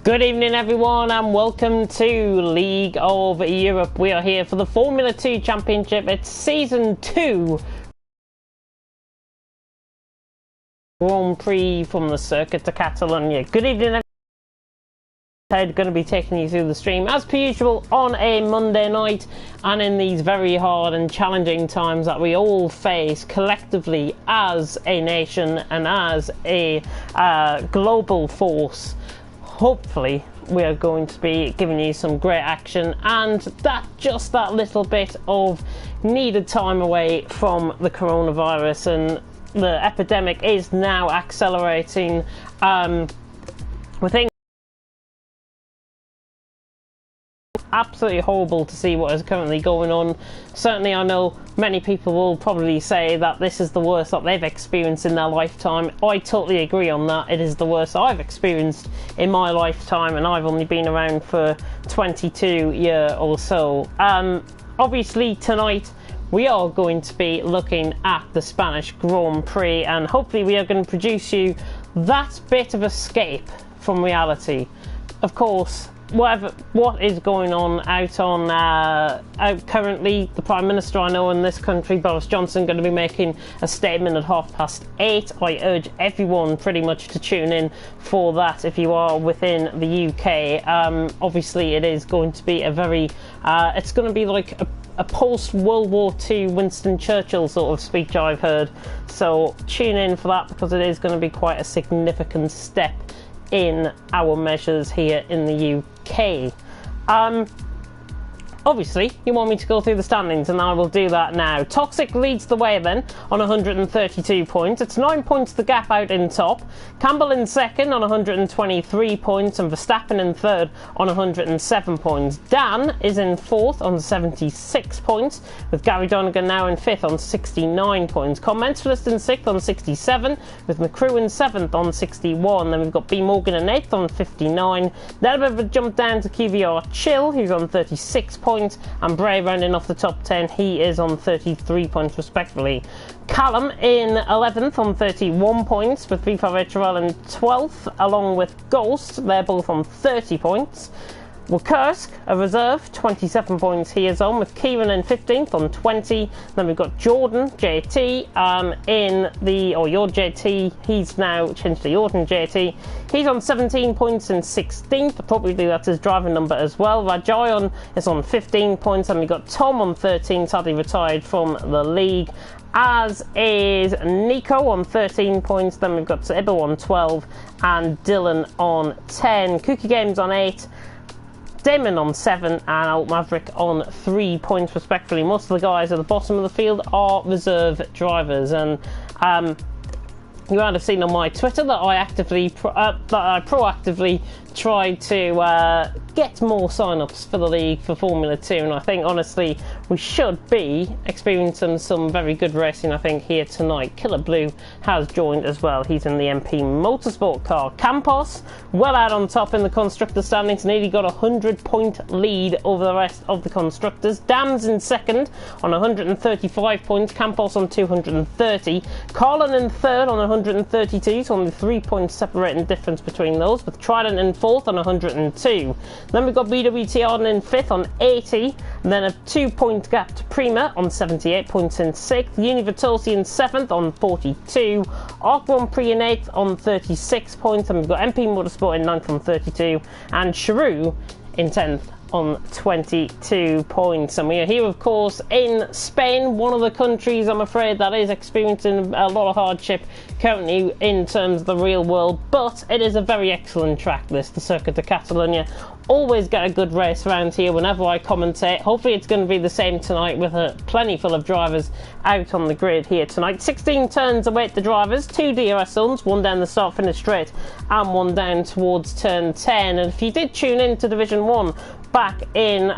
Good evening everyone and welcome to League of Europe. We are here for the Formula 2 Championship. It's Season 2 Grand Prix from the Circuit de Catalunya. Good evening everyone. Going to be taking you through the stream as per usual on a Monday night, and in these very hard and challenging times that we all face collectively as a nation and as a global force. Hopefully we are going to be giving you some great action and just that little bit of needed time away from the coronavirus, and the epidemic is now accelerating. We think absolutely horrible to see what is currently going on. Certainly I know many people will probably say that this is the worst that they've experienced in their lifetime. I totally agree on that. It is the worst I've experienced in my lifetime, and I've only been around for 22 years or so. Obviously tonight we are going to be looking at the Spanish Grand Prix, and hopefully we are going to produce you that bit of escape from reality. Of course, what is going on out currently, the Prime Minister I know in this country, Boris Johnson, going to be making a statement at 8:30. I urge everyone pretty much to tune in for that if you are within the UK. Obviously it is going to be a very it's going to be like a post-World War II Winston Churchill sort of speech, I've heard, so tune in for that because it is going to be quite a significant step in our measures here in the UK. Obviously, you want me to go through the standings, and I will do that now. Toxic leads the way then on 132 points. It's 9 points the gap out in top. Campbell in second on 123 points, and Verstappen in third on 107 points. Dan is in fourth on 76 points, with Gary Donegan now in fifth on 69 points. Commensalist in sixth on 67, with McCrew in seventh on 61. Then we've got B. Morgan in eighth on 59. Then a bit of a jump down to QVR Chill, who's on 36 points. And Bray rounding off the top 10, he is on 33 points respectively. Callum in 11th on 31 points, with V5 HRL in 12th, along with Ghost, they're both on 30 points. Kursk, a reserve, 27 points he is on, with Kieran in 15th on 20. Then we've got Jordan JT your JT, he's now changed to Jordan JT. He's on 17 points in 16th, probably that's his driving number as well. Rajayan is on 15 points, and we've got Tom on 13, sadly retired from the league, as is Nico on 13 points. Then we've got Ibo on 12 and Dylan on 10. Cookie Games on 8. Damon on 7 and Alt Maverick on 3 points respectively. Most of the guys at the bottom of the field are reserve drivers, and you might have seen on my Twitter that I proactively tried to get more sign-ups for the league for Formula 2, and I think honestly we should be experiencing some very good racing, I think, here tonight. Killer Blue has joined as well, he's in the MP Motorsport car. Campos well out on top in the constructor standings, nearly got a 100-point lead over the rest of the constructors. Dan's in second on 135 points, Campos on 230, Carlin in third on 132, so only 3 points separating difference between those, with Trident in fourth on 102. Then we've got BWT Arden in 5th on 80, and then a 2-point gap to Prima on 78 points in 6th, Univertosi in 7th on 42, Arc Grand Prix in 8th on 36 points, and we've got MP Motorsport in 9th on 32, and Cheru in 10th on 22 points. And we are here of course in Spain, one of the countries I'm afraid that is experiencing a lot of hardship currently in terms of the real world, but it is a very excellent track, this, the Circuit de Catalunya. Always get a good race around here whenever I commentate. Hopefully it's going to be the same tonight, with plenty full of drivers out on the grid here tonight. 16 turns await the drivers, 2 DRS zones, one down the start finish straight and one down towards turn 10. And if you did tune in to Division 1 back in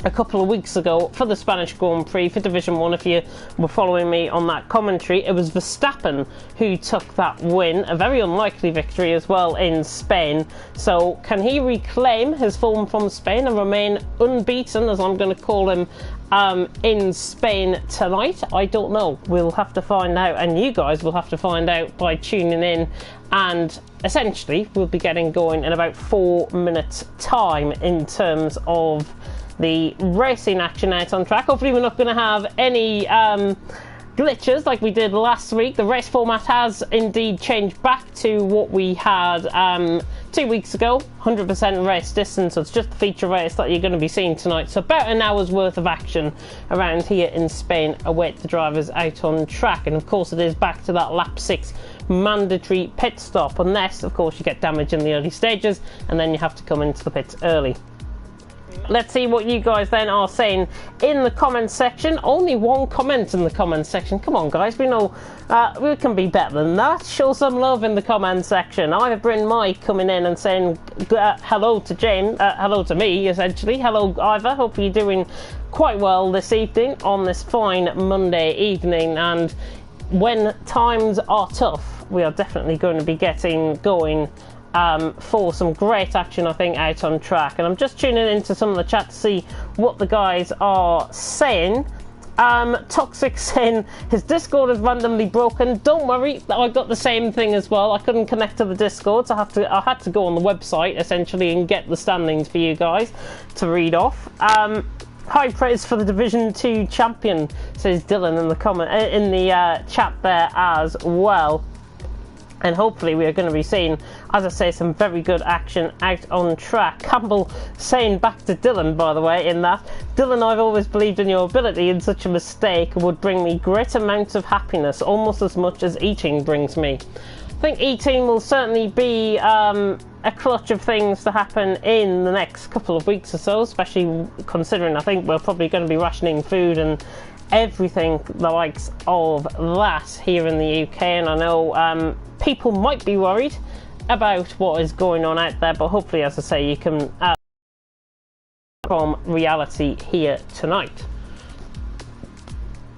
a couple of weeks ago for the Spanish Grand Prix for Division 1, if you were following me on that commentary, it was Verstappen who took that win, a very unlikely victory as well in Spain. So can he reclaim his form from Spain and remain unbeaten, as I'm going to call him, in Spain tonight? I don't know. We'll have to find out, and you guys will have to find out by tuning in and essentially we'll be getting going in about 4 minutes time in terms of the racing action out on track. Hopefully we're not going to have any glitches like we did last week. The race format has indeed changed back to what we had 2 weeks ago, 100% race distance, so it's just the feature race that you're going to be seeing tonight. So about an hour's worth of action around here in Spain await the drivers out on track, and of course it is back to that lap 6 mandatory pit stop, unless of course you get damage in the early stages and then you have to come into the pits early. Let's see what you guys then are saying in the comments section. Only one comment in the comments section. Come on guys, we know we can be better than that. Show some love in the comments section. I have Bryn Mike coming in and saying hello to Jane, hello to me essentially. Hello Ivor, hope you're doing quite well this evening on this fine Monday evening, and when times are tough we are definitely going to be getting going for some great action, I think, out on track. And I'm just tuning into some of the chat to see what the guys are saying. Toxic saying his Discord is randomly broken. Don't worry, I got the same thing as well. I couldn't connect to the Discord, so I had to go on the website essentially and get the standings for you guys to read off. High praise for the Division 2 champion, says Dylan in the chat there as well. And hopefully we are going to be seeing, as I say, some very good action out on track. Campbell saying back to Dylan, by the way, in that, Dylan, I've always believed in your ability, and such a mistake would bring me great amounts of happiness, almost as much as eating brings me. I think eating will certainly be a clutch of things to happen in the next couple of weeks or so, especially considering I think we're probably going to be rationing food and everything the likes of that here in the UK. And I know people might be worried about what is going on out there, but hopefully, as I say, you can from reality here tonight.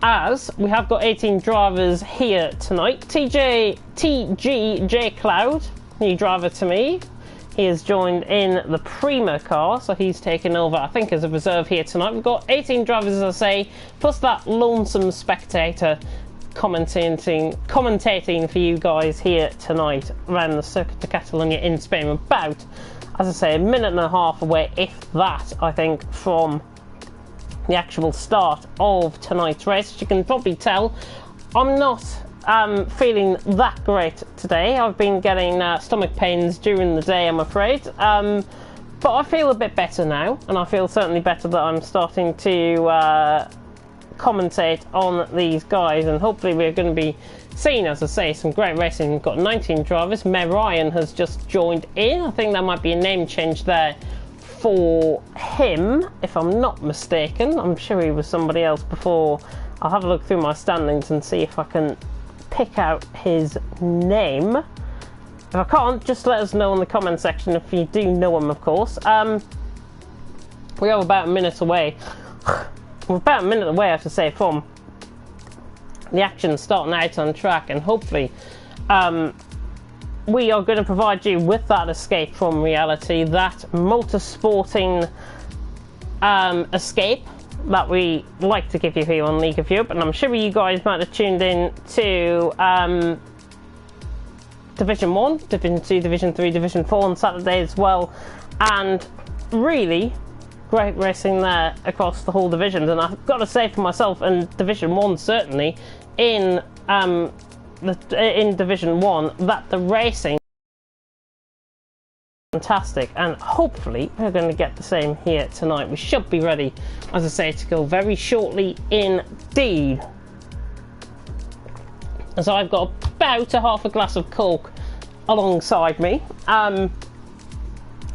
As we have got 18 drivers here tonight. TGJ Cloud, new driver to me. He has joined in the Prima car, so he's taken over, I think, as a reserve here tonight. We've got 18 drivers, as I say, plus that lonesome spectator commentating for you guys here tonight around the Circuit de Catalunya in Spain. About, as I say, a minute and a half away, if that, I think, from the actual start of tonight's race. As you can probably tell, I'm not feeling that great today. I've been getting stomach pains during the day, I'm afraid, but I feel a bit better now, and I feel certainly better that I'm starting to commentate on these guys, and hopefully we're going to be seeing, as I say, some great racing. We've got 19 drivers. May Ryan has just joined in. I think there might be a name change there for him, if I'm not mistaken. I'm sure he was somebody else before. I'll have a look through my standings and see if I can pick out his name. If I can't, just let us know in the comment section if you do know him, of course. We are about a minute away. We're about a minute away, I have to say, from the action starting out on track, and hopefully we are going to provide you with that escape from reality, that motorsporting escape that we like to give you here on League of Europe. And I'm sure you guys might have tuned in to Division 1, Division 2, Division 3, Division 4 on Saturday as well, and really great racing there across the whole divisions. And I've got to say for myself, in Division 1 certainly, in Division 1, that the racing fantastic, and hopefully we're going to get the same here tonight. We should be ready, as I say, to go very shortly indeed. And so I've got about a half a glass of Coke alongside me.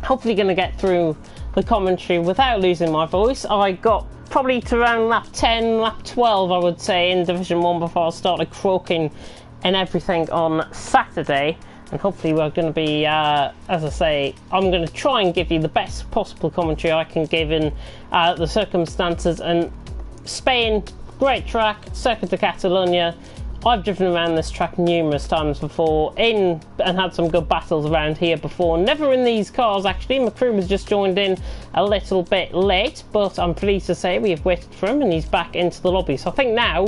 Hopefully going to get through the commentary without losing my voice. I got probably to around lap 10, lap 12, I would say, in Division 1 before I started croaking and everything on Saturday. And hopefully we're going to be, as I say, I'm going to try and give you the best possible commentary I can give in the circumstances. And Spain, great track, Circuit de Catalunya. I've driven around this track numerous times before, and had some good battles around here before. Never in these cars, actually. My crew has just joined in a little bit late, but I'm pleased to say we have waited for him and he's back into the lobby. So I think now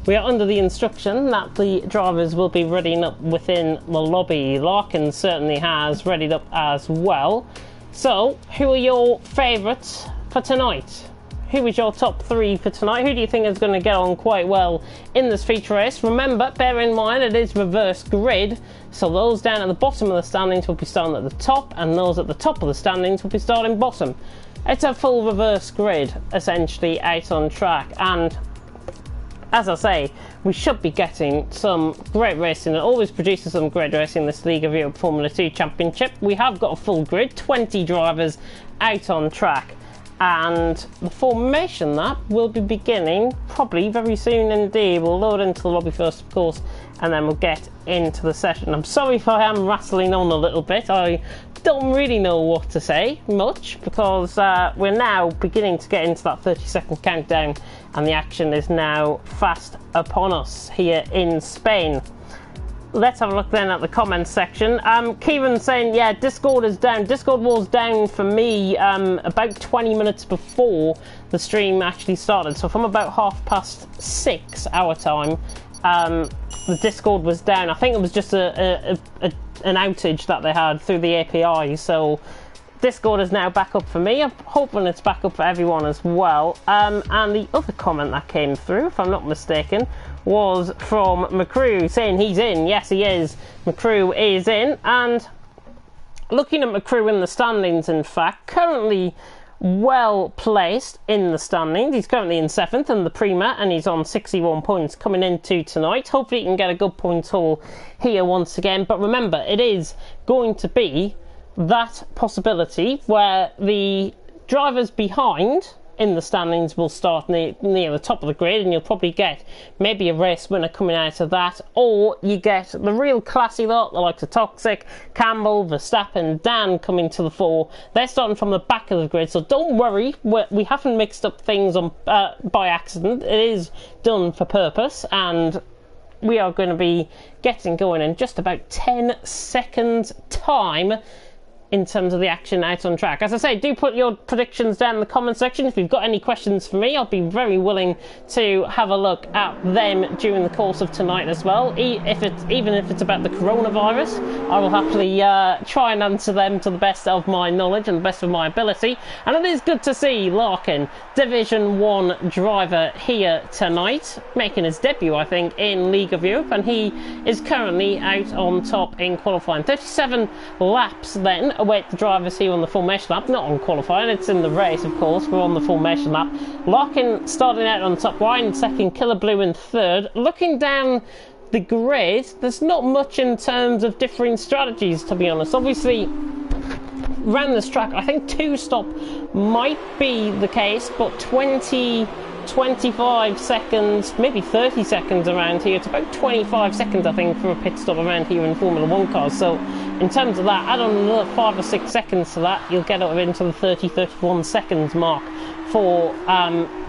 we are under the instruction that the drivers will be readying up within the lobby. Larkin certainly has readied up as well. So, who are your favourites for tonight? Who is your top 3 for tonight? Who do you think is going to get on quite well in this feature race? Remember, bear in mind it is reverse grid, so those down at the bottom of the standings will be starting at the top, and those at the top of the standings will be starting bottom. It's a full reverse grid, essentially, out on track, and as I say, we should be getting some great racing. It always produces some great racing in this League of Europe Formula 2 Championship. We have got a full grid, 20 drivers out on track. And the formation lap will be beginning probably very soon indeed. We'll load into the lobby first, of course, and then we'll get into the session. I'm sorry if I am rattling on a little bit. I don't really know what to say much, because we're now beginning to get into that 30-second countdown, and the action is now fast upon us here in Spain. Let's have a look then at the comments section. Kieran's saying, yeah, Discord is down. Discord was down for me about 20 minutes before the stream actually started. So from about 6:30 our time, the Discord was down. I think it was just an outage that they had through the API. So Discord is now back up for me. I'm hoping it's back up for everyone as well. And the other comment that came through, if I'm not mistaken, was from McCrew saying he's in. Yes, he is. McCrew is in. And looking at McCrew in the standings, in fact, currently well placed in the standings. He's currently in 7th in the Prima, and he's on 61 points coming into tonight. Hopefully he can get a good point haul here once again. But remember, it is going to be that possibility where the drivers behind in the standings will start near the top of the grid, and you'll probably get maybe a race winner coming out of that, or you get the real classy lot, the likes of Toxic, Campbell, Verstappen, Dan coming to the fore. They're starting from the back of the grid, so don't worry, we haven't mixed up things on by accident. It is done for purpose, and we are going to be getting going in just about 10 seconds time in terms of the action out on track. As I say, do put your predictions down in the comment section. If you've got any questions for me, I'll be very willing to have a look at them during the course of tonight as well. Even if it's about the coronavirus, I will happily try and answer them to the best of my knowledge and the best of my ability. And it is good to see Larkin, Division 1 driver, here tonight, making his debut, I think, in League of Europe, and he is currently out on top in qualifying. 37 laps then await the drivers here on the formation lap, not on qualifying, it's in the race, of course. We're on the formation lap. Larkin starting out on top, Ryan second, Killer Blue in third. Looking down the grid, there's not much in terms of differing strategies, to be honest. Obviously, around this track, I think 2-stop might be the case, but 25 seconds, maybe 30 seconds around here. It's about 25 seconds, I think, for a pit stop around here in Formula 1 cars. So in terms of that, add on another 5 or 6 seconds to that, you'll get up into the 30-31 seconds mark for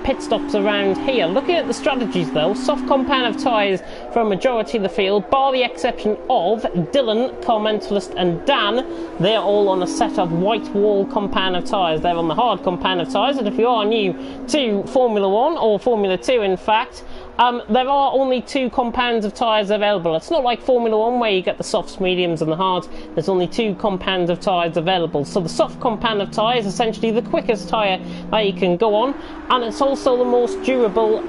pit stops around here. Looking at the strategies though, soft compound of tyres for a majority of the field, bar the exception of Dylan, Carmentalist and Dan. They're all on a set of white wall compound of tyres. They're on the hard compound of tyres, and if you are new to Formula 1 or Formula 2 in fact, there are only 2 compounds of tyres available. It's not like Formula 1 where you get the softs, mediums and the hards. There's only 2 compounds of tyres available. So the soft compound of tyre is essentially the quickest tyre that you can go on, and it's also the most durable.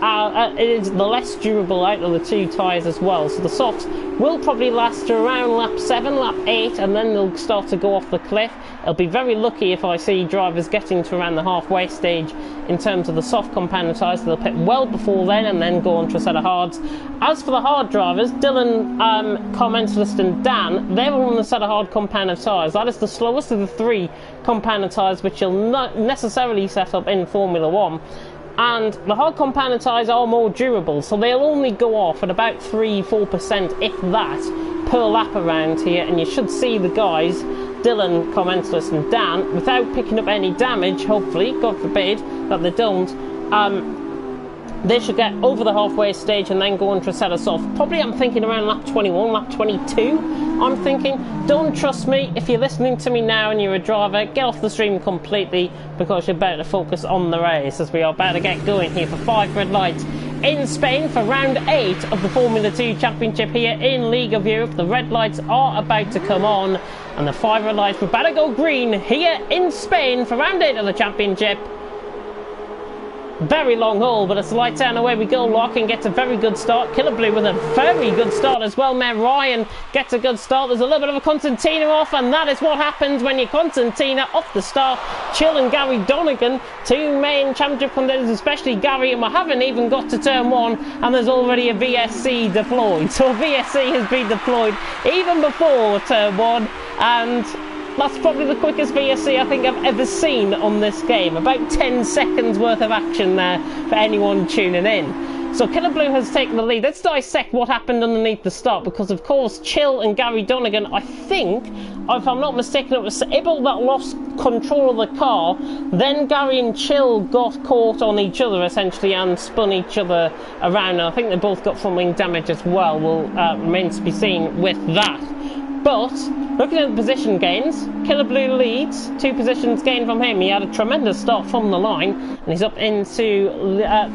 It is the less durable out of the 2 tyres as well. So the softs will probably last to around lap 7, lap 8, and then they'll start to go off the cliff. I'll be very lucky if I see drivers getting to around the halfway stage in terms of the soft compound of tyres. They'll pit well before then and then go on to a set of hards. As for the hard drivers, Dylan, Carmentalist and Dan, they're all on a set of hard compound of tyres. That is the slowest of the 3 compound of tyres which you'll not necessarily set up in Formula 1. And the hard compound tyres are more durable, so they'll only go off at about 3-4%, if that, per lap around here, and you should see the guys, Dylan, Carmentalist and Dan, without picking up any damage, hopefully, God forbid that they don't, they should get over the halfway stage and then go on to a set us off. Probably I'm thinking around lap 21, lap 22. I'm thinking, don't trust me. If you're listening to me now and you're a driver, get off the stream completely, because you're better to focus on the race, as we are about to get going here for 5 red lights in Spain for round 8 of the Formula 2 Championship here in League of Europe. The red lights are about to come on, and the 5 red lights were about to go green here in Spain for round 8 of the Championship. Very long haul, but it's the lights out and away we go. Larkin gets a very good start. Killer Blue with a very good start as well. Mayor Ryan gets a good start. There's a little bit of a Constantina off, and that is what happens when you Constantina off the start. Chill and Gary Donegan, 2 main championship contenders, especially Gary, and we haven't even got to turn 1, and there's already a VSC deployed. So a VSC has been deployed even before turn 1, and that's probably the quickest VSC I think I've ever seen on this game. About 10 seconds worth of action there for anyone tuning in. So Killer Blue has taken the lead. Let's dissect what happened underneath the start, because of course Chill and Gary Donegan, I think, if I'm not mistaken, it was Sybil that lost control of the car. Then Gary and Chill got caught on each other essentially and spun each other around, and I think they both got front wing damage as well. Will remain to be seen with that. But looking at the position gains, Killer Blue leads, 2 positions gained from him. He had a tremendous start from the line, and he's up into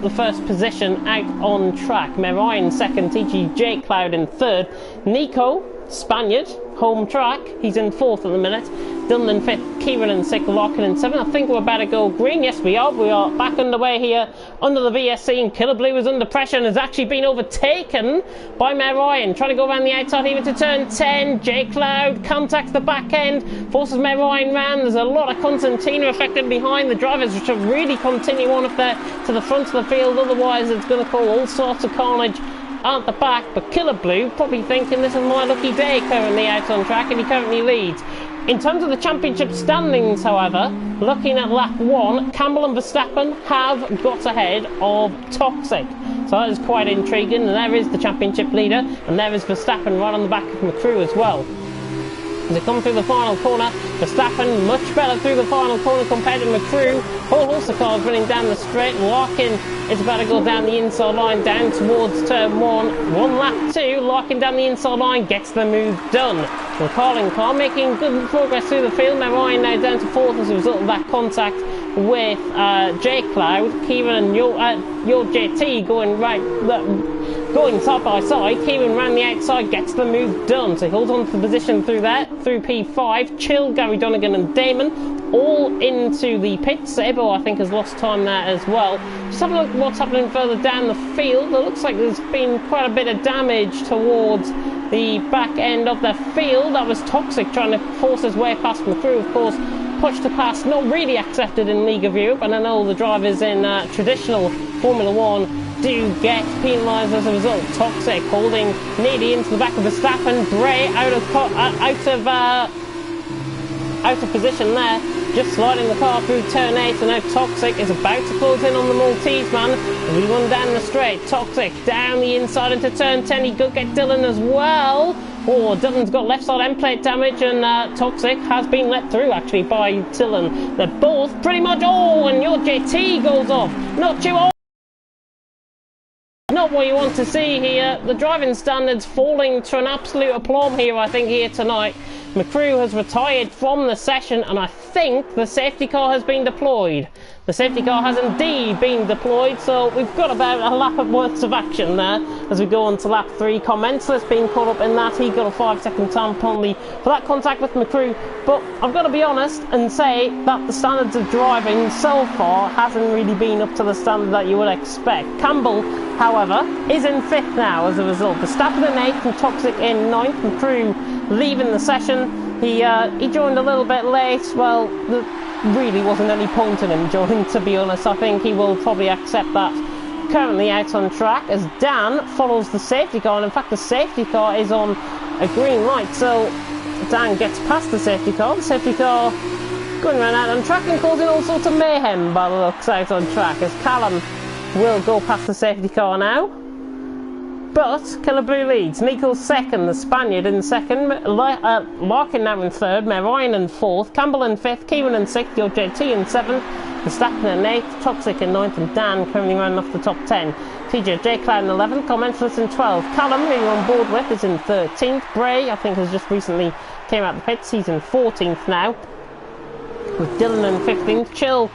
the first position out on track. Merayan second, TG Cloud in third, Nico, Spaniard, home track, he's in 4th at the minute. Dylan in 5th, Kieran in 6th, Larkin in 7th. I think we're about to go green. Yes, we are. We are back underway here under the VSC, and Killer Blue is under pressure and has actually been overtaken by Mayor Ryan. Trying to go around the outside even to turn 10. J Cloud contacts the back end, forces Mayor Ryan round. There's a lot of Constantina affected behind. The drivers which should really continue on if they're to the front of the field, otherwise it's going to cause all sorts of carnage at the back. But Killer Blue probably thinking this is my lucky day, currently out on track, and he currently leads. In terms of the championship standings, however, looking at lap 1, Campbell and Verstappen have got ahead of Toxic. So that is quite intriguing, and there is the championship leader, and there is Verstappen right on the back of McCrew as well. As they come through the final corner, Verstappen much better through the final corner compared to McCrew. Whole host of cars running down the straight. Larkin is about to go down the inside line, down towards turn 1. One lap 2, Larkin down the inside line, gets the move done. The Carling car making good progress through the field. Now Ryan now down to 4th as a result of that contact with J Cloud. Kieran and your JT going side by side. Kieran ran the outside, gets the move done. So he holds on to the position through there, through P5. Chill, Gary Donegan and Damon all into the pits. Ebo, I think, has lost time there as well. Just have a look at what's happening further down the field. It looks like there's been quite a bit of damage towards the back end of the field. That was Toxic trying to force his way past McCrew, of course. Push to pass, not really accepted in League of Europe, and I know the drivers in traditional Formula 1 do get penalised as a result. Toxic holding nearly into the back of Verstappen. Bray out of position there, just sliding the car through turn 8, and now Toxic is about to close in on the Maltese man as we run down the straight. Toxic down the inside into turn 10, he could get Dylan as well. Oh, Dylan's got left side end plate damage, and Toxic has been let through actually by Dylan. They're both pretty much, and your JT goes off. Not you, not what you want to see here. The driving standards falling to an absolute aplomb here, I think, here tonight. McCrew has retired from the session, and I think the safety car has been deployed. The safety car has indeed been deployed, so we've got about a lap worth of action there as we go on to lap 3. Commensalist being caught up in that. He got a 5-second time penalty for that contact with McCrew, but I've got to be honest and say that the standards of driving so far hasn't really been up to the standard that you would expect. Campbell, however, is in 5th now as a result. Verstappen in 8th and Toxic in 9th. McCrew leaving the session. He joined a little bit late. Well, there really wasn't any point in him joining, to be honest. I think he will probably accept that. Currently out on track as Dan follows the safety car, and in fact the safety car is on a green light, so Dan gets past the safety car. The safety car going around out on track and causing all sorts of mayhem by the looks out on track, as Callum will go past the safety car now. But Killer Blue leads. Nico's 2nd, the Spaniard in 2nd, Larkin now in 3rd, Merayan in 4th, Campbell in 5th, Kieran in 6th, your JT in 7th, Verstappen in 8th, Toxic in 9th, and Dan currently running off the top 10. TJ J Cloud in 11th, Commensalist in 12th, Callum, who you're on board with, is in 13th, Bray, I think, has just recently came out the pits, he's in 14th now, with Dylan in 15th, Chill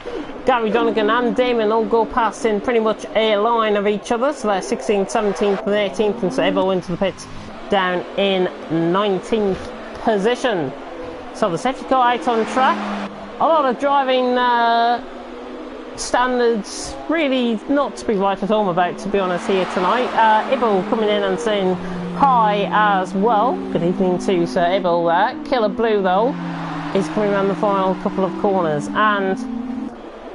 Gary Donegan and Damon all go past in pretty much a line of each other, so they're 16th, 17th and 18th, and so Ibo into the pits down in 19th position. So the safety car out on track. A lot of driving standards really not to be right at home about, to be honest, here tonight. Ibo coming in and saying hi as well. Good evening to Sir Ibo there. Killer Blue though is coming around the final couple of corners, and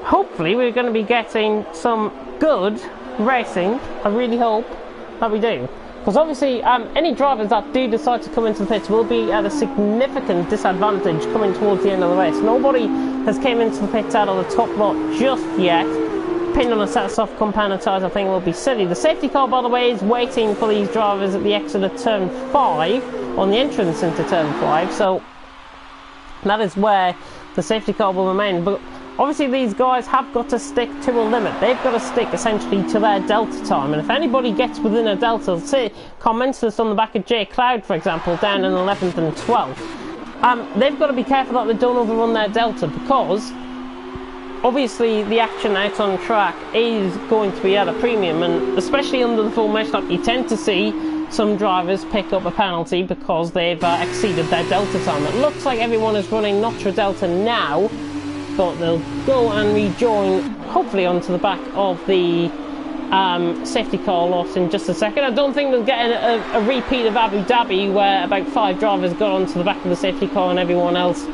hopefully we're going to be getting some good racing. I really hope that we do, because obviously any drivers that do decide to come into the pits will be at a significant disadvantage coming towards the end of the race. Nobody has came into the pits out of the top lot just yet. Pinned on a set of soft compound tyres, I think will be silly. The safety car, by the way, is waiting for these drivers at the exit of turn 5 on the entrance into turn 5, so that is where the safety car will remain. But obviously these guys have got to stick to a limit. They've got to stick essentially to their delta time, and if anybody gets within a delta, say comments this on the back of J Cloud for example, down in 11th and 12th, they've got to be careful that they don't overrun their delta, because obviously the action out on track is going to be at a premium, and especially under the full mesh lap you tend to see some drivers pick up a penalty because they've exceeded their delta time. It looks like everyone is running Notre Delta now, but they'll go and rejoin hopefully onto the back of the safety car lot in just a second. I don't think we'll get a repeat of Abu Dhabi where about 5 drivers got onto the back of the safety car and everyone else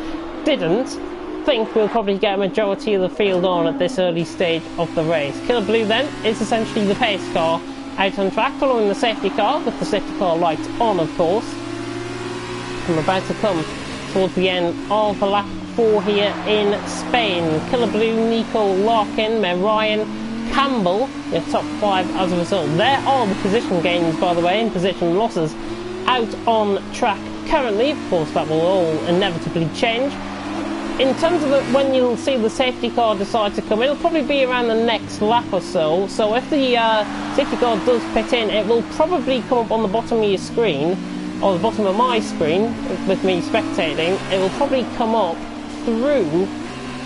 didn't. I think we'll probably get a majority of the field on at this early stage of the race. Killer Blue then is essentially the pace car out on track, following the safety car with the safety car lights on, of course. And we're about to come towards the end of the lap 4 here in Spain. Killer Blue, Nico, Larkin, Ryan, Campbell, your top 5 as a result. There are the position gains, by the way, and position losses out on track currently. Of course, that will all inevitably change. In terms of when you'll see the safety car decide to come in, it'll probably be around the next lap or so. So if the safety car does pit in, it will probably come up on the bottom of your screen, or the bottom of my screen, with me spectating. It will probably come up through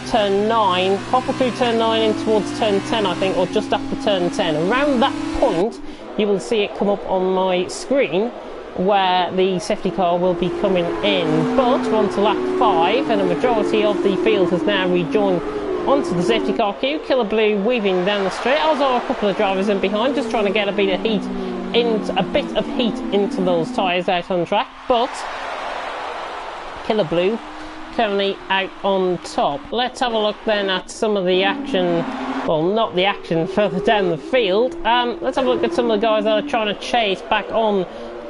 turn 9, halfway through turn 9 in towards turn 10 I think, or just after turn 10. Around that point you will see it come up on my screen where the safety car will be coming in. But we're on to lap 5 and a majority of the field has now rejoined onto the safety car queue. Killer Blue weaving down the straight, as are a couple of drivers in behind, just trying to get a bit of heat into those tyres out on track. But Killer Blue currently out on top. Let's have a look then at some of the action, well, not the action further down the field. Let's have a look at some of the guys that are trying to chase back on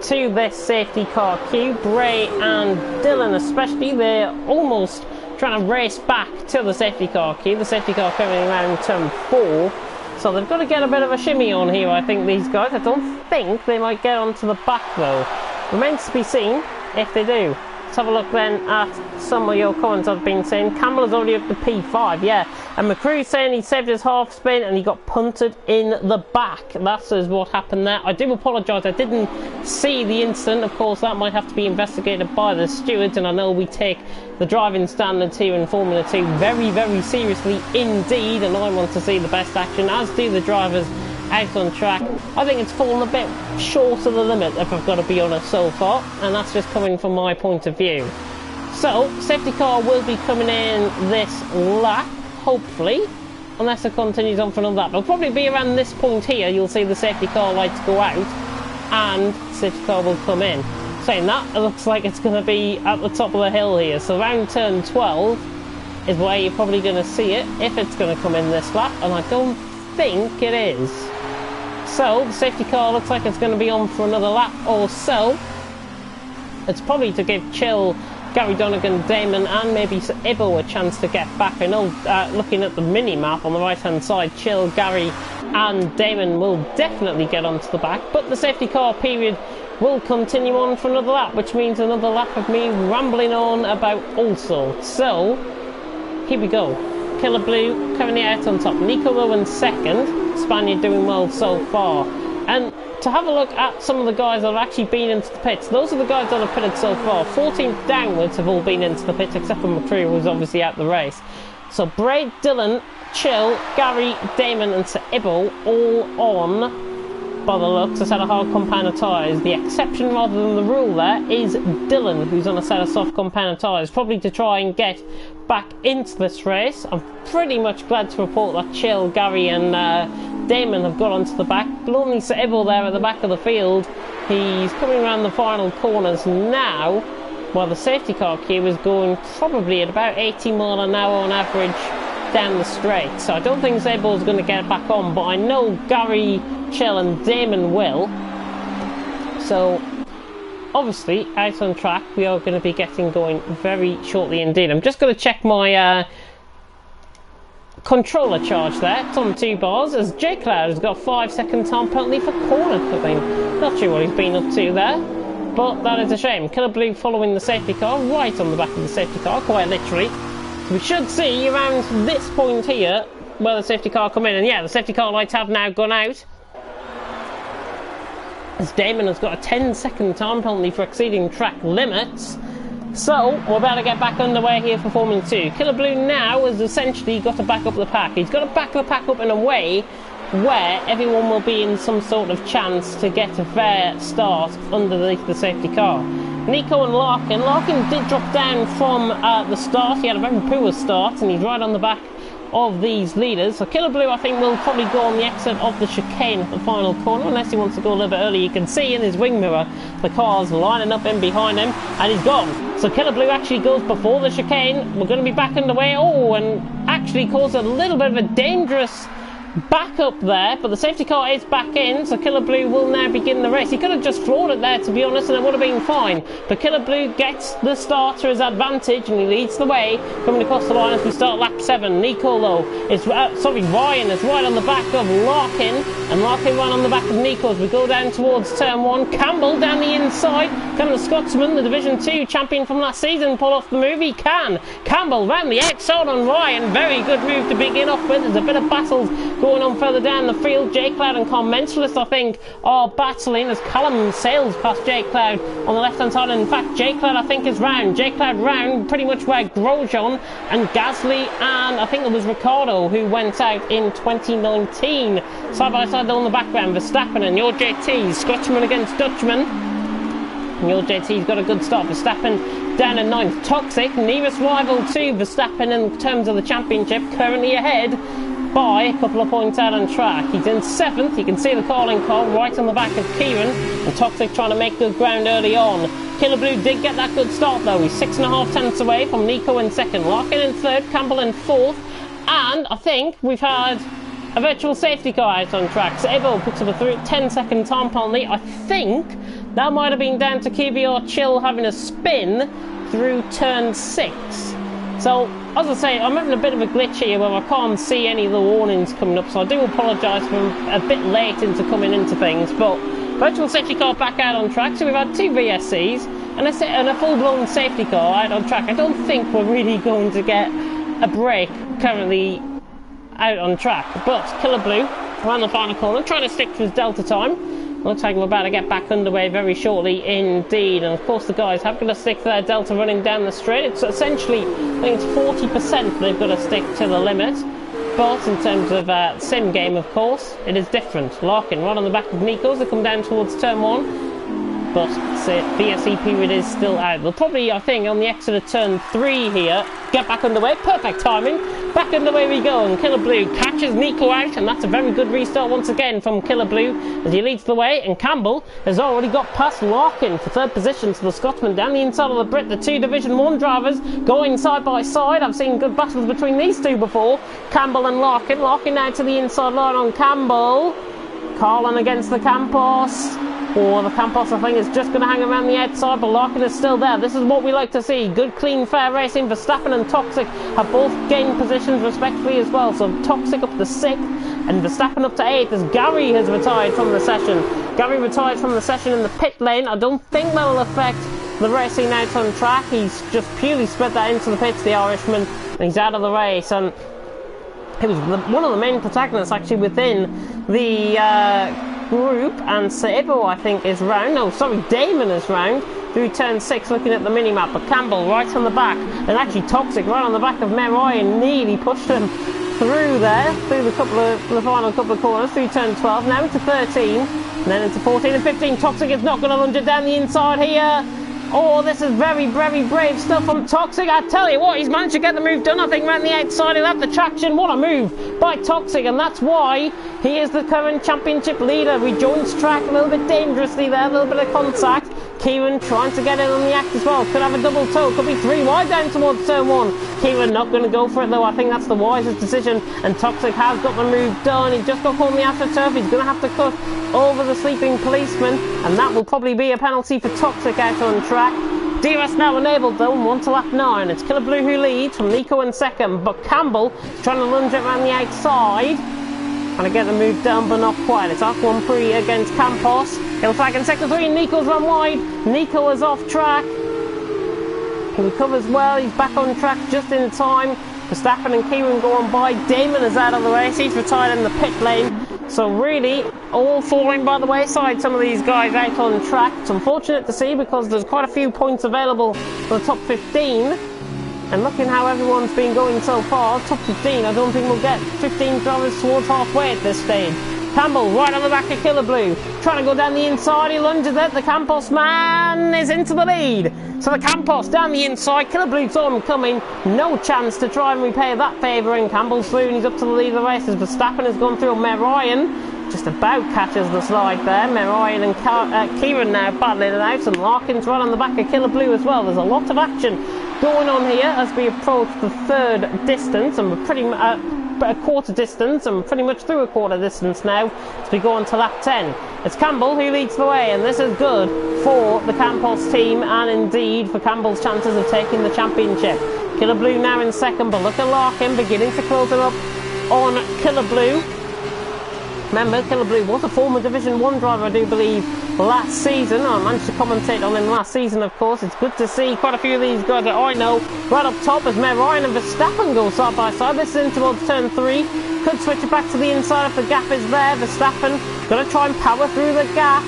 to this safety car queue. Bray and Dylan especially, they're almost trying to race back to the safety car queue. The safety car coming around turn 4, so they've got to get a bit of a shimmy on here, I think, these guys. I don't think they might get onto the back though. Remains to be seen if they do. Let's have a look then at some of your comments I've been saying. Campbell is already up to P5, yeah. And McCrew's saying he saved his half spin and he got punted in the back. That is what happened there. I do apologise, I didn't see the incident. Of course, that might have to be investigated by the stewards, and I know we take the driving standards here in Formula 2 very, very seriously indeed, and I want to see the best action, as do the drivers out on track. I think it's fallen a bit short of the limit, if I've got to be honest, so far, and that's just coming from my point of view. So, safety car will be coming in this lap, hopefully, unless it continues on for another lap. It'll probably be around this point here, you'll see the safety car lights go out, and safety car will come in. Saying that, it looks like it's going to be at the top of the hill here, so around turn 12 is where you're probably going to see it, if it's going to come in this lap, and I don't think it is. So the safety car looks like it's going to be on for another lap or so. It's probably to give Chill, Gary Donegan, Damon and maybe Ibo a chance to get back. I know looking at the mini map on the right hand side, Chill, Gary and Damon will definitely get onto the back, but the safety car period will continue on for another lap, which means another lap of me rambling on about all sorts. So here we go. Killer Blue currently out on top. Nico Rowan second. Spaniard doing well so far. And to have a look at some of the guys that have actually been into the pits, those are the guys that have pitted so far. 14th downwards have all been into the pits, except for McCrew, who's obviously out the race. So Braid, Dylan, Chill, Gary, Damon and Sir Ibble all on, by the looks, a set of hard compound tyres. The exception rather than the rule there is Dylan, who's on a set of soft compound tyres, probably to try and get back into this race. I'm pretty much glad to report that Chill, Gary and Damon have got onto the back. Lonely Sir Ibble there at the back of the field. He's coming around the final corners now, while the safety car queue is going probably at about 80 mile an hour on average down the straight. So I don't think Sir Ibble's going to get back on, but I know Gary, Chill and Damon will. So obviously out on track we are going to be getting going very shortly indeed. I'm just going to check my controller charge there. It's on 2 bars as J Cloud has got a 5-second time penalty for corner clipping. Not sure what he's been up to there, but that is a shame. Killer Blue following the safety car, right on the back of the safety car, quite literally. We should see around this point here where the safety car come in, and yeah, the safety car lights have now gone out, as Damon has got a 10-second time penalty for exceeding track limits. So we're about to get back underway here for Formula 2. Killer Blue now has essentially got to back up the pack. He's got to back the pack up in a way where everyone will be in some sort of chance to get a fair start underneath the safety car. Nico and Larkin. Larkin did drop down from the start. He had a very poor start and he's right on the back of these leaders. So Killer Blue I think will probably go on the exit of the chicane at the final corner, unless he wants to go a little bit early. You can see in his wing mirror the cars lining up in behind him, and he's gone. So Killer Blue actually goes before the chicane. We're going to be back underway. Oh, and actually caused a little bit of a dangerous back up there, but the safety car is back in, so Killer Blue will now begin the race. He could have just floored it there, to be honest, and it would have been fine, but Killer Blue gets the starter's advantage and he leads the way coming across the line as we start lap 7. Nico though is Ryan is right on the back of Larkin, and Larkin right on the back of Nico as we go down towards turn 1. Campbell down the inside. Can the Scotsman, the Division 2 champion from last season, pull off the move? He can. Campbell round the outside on Ryan. Very good move to begin off with. There's a bit of battles going on further down the field. J Cloud and Commensuralist I think are battling as Callum sails past J Cloud on the left hand side. In fact, J Cloud I think is round. J Cloud round pretty much where Grosjean and Gasly and I think it was Ricciardo who went out in 2019. Side by side on the background, Verstappen and your JT, Scotsman against Dutchman. And your JT's got a good start. Verstappen down in 9th. Toxic, nearest rival to Verstappen in terms of the championship, currently ahead by a couple of points out on track. He's in 7th. You can see the calling call right on the back of Kieran, and Toxic trying to make good ground early on. Killer Blue did get that good start though. He's 6.5 tenths away from Nico in 2nd, Larkin in 3rd, Campbell in 4th, and I think we've had a virtual safety car out on track. So Evo picks up a 10-second time penalty. I think that might have been down to QVR Chill having a spin through turn 6. So, as I say, I'm having a bit of a glitch here where I can't see any of the warnings coming up, so I do apologise for a bit late into coming into things, but virtual safety car back out on track, so we've had 2 VSCs and a full-blown safety car out on track. I don't think we're really going to get a break currently out on track, but Killer Blue around the final corner, trying to stick to his delta time. Looks like we're about to get back underway very shortly indeed, and of course the guys have got to stick to their delta running down the straight. It's essentially, I think it's 40% they've got to stick to the limit, but in terms of sim game of course it is different. Larkin right on the back of Nico's, they come down towards turn 1, but VSE period is still out. They'll probably, I think, on the exit of turn 3 here, get back underway. Perfect timing. Back underway we go, and Killer Blue catches Nico out, and that's a very good restart once again from Killer Blue as he leads the way, and Campbell has already got past Larkin for 3rd position. So the Scotsman down the inside of the Brit, the 2 Division 1 drivers going side by side. I've seen good battles between these two before, Campbell and Larkin. Larkin now to the inside line on Campbell. Carlin against the Campos. Or the Campos, I think, is just going to hang around the outside, but Larkin is still there. This is what we like to see. Good, clean, fair racing. Verstappen and Toxic have both gained positions respectively as well. So Toxic up to 6th and Verstappen up to 8th as Gary has retired from the session. Gary retired from the session in the pit lane. I don't think that will affect the racing out on track. He's just purely spread that into the pits, the Irishman, and he's out of the race. And he was one of the main protagonists actually within the group, and Sebo I think is round. No, sorry, Damon is round. through turn 6 looking at the mini-map, but Campbell right on the back, and actually Toxic right on the back of Ryan, nearly pushed him through there, through the final couple of corners, through turn 12, now into 13, and then into 14 and 15. Toxic is not going to lunge it down the inside here. Oh, this is very, very brave stuff from Toxic. I tell you what, he's managed to get the move done. I think around the outside he'll have the traction. What a move by Toxic, and that's why he is the current championship leader. Rejoins track a little bit dangerously there, a little bit of contact. Kieran trying to get in on the act as well. Could have a double toe, could be 3 wide down towards turn 1. Kieran not going to go for it though. I think that's the wisest decision, and Toxic has got the move done. He just got caught on the AstroTurf. He's going to have to cut over the sleeping policeman, and that will probably be a penalty for Toxic out on track. DRS now enabled though, and 1 to lap 9. It's Killer Blue who leads, from Nico in second, but Campbell is trying to lunge it around the outside. Trying to get the move done, but not quite. It's Aquan Pre against Campos. He'll flag in sector 3, Nico's run wide. Nico is off track. He recovers well, he's back on track just in time. Verstappen and Kieran go on by. Damon is out of the race, he's retired in the pit lane. So really, all falling by the wayside, some of these guys out on track. It's unfortunate to see because there's quite a few points available for the top 15. And looking how everyone's been going so far, top 15, I don't think we'll get 15 drivers towards halfway at this stage. Campbell right on the back of Killer Blue, trying to go down the inside, he lunges it, the Campos man is into the lead. So the Campos down the inside, Killer Blue saw him coming, no chance to try and repay that favour, and Campbell's through and he's up to the lead of the race as Verstappen has gone through. Ryan just about catches the slide there. Ryan and Kieran now battling it out, and Larkin's right on the back of Killer Blue as well. There's a lot of action going on here as we approach the third distance, and we're pretty a quarter distance, and we're pretty much through a quarter distance now as we go on to lap 10. It's Campbell who leads the way, and this is good for the Campos team and indeed for Campbell's chances of taking the championship. Killer Blue now in second, but look at Larkin beginning to close it up on Killer Blue. Remember, Killer Blue was a former Division 1 driver, I do believe, last season. I managed to commentate on him last season, of course. It's good to see quite a few of these guys that I know right up top as Ryan and Verstappen go side by side. This is in towards turn 3. Could switch it back to the inside if the gap is there. Verstappen going to try and power through the gap.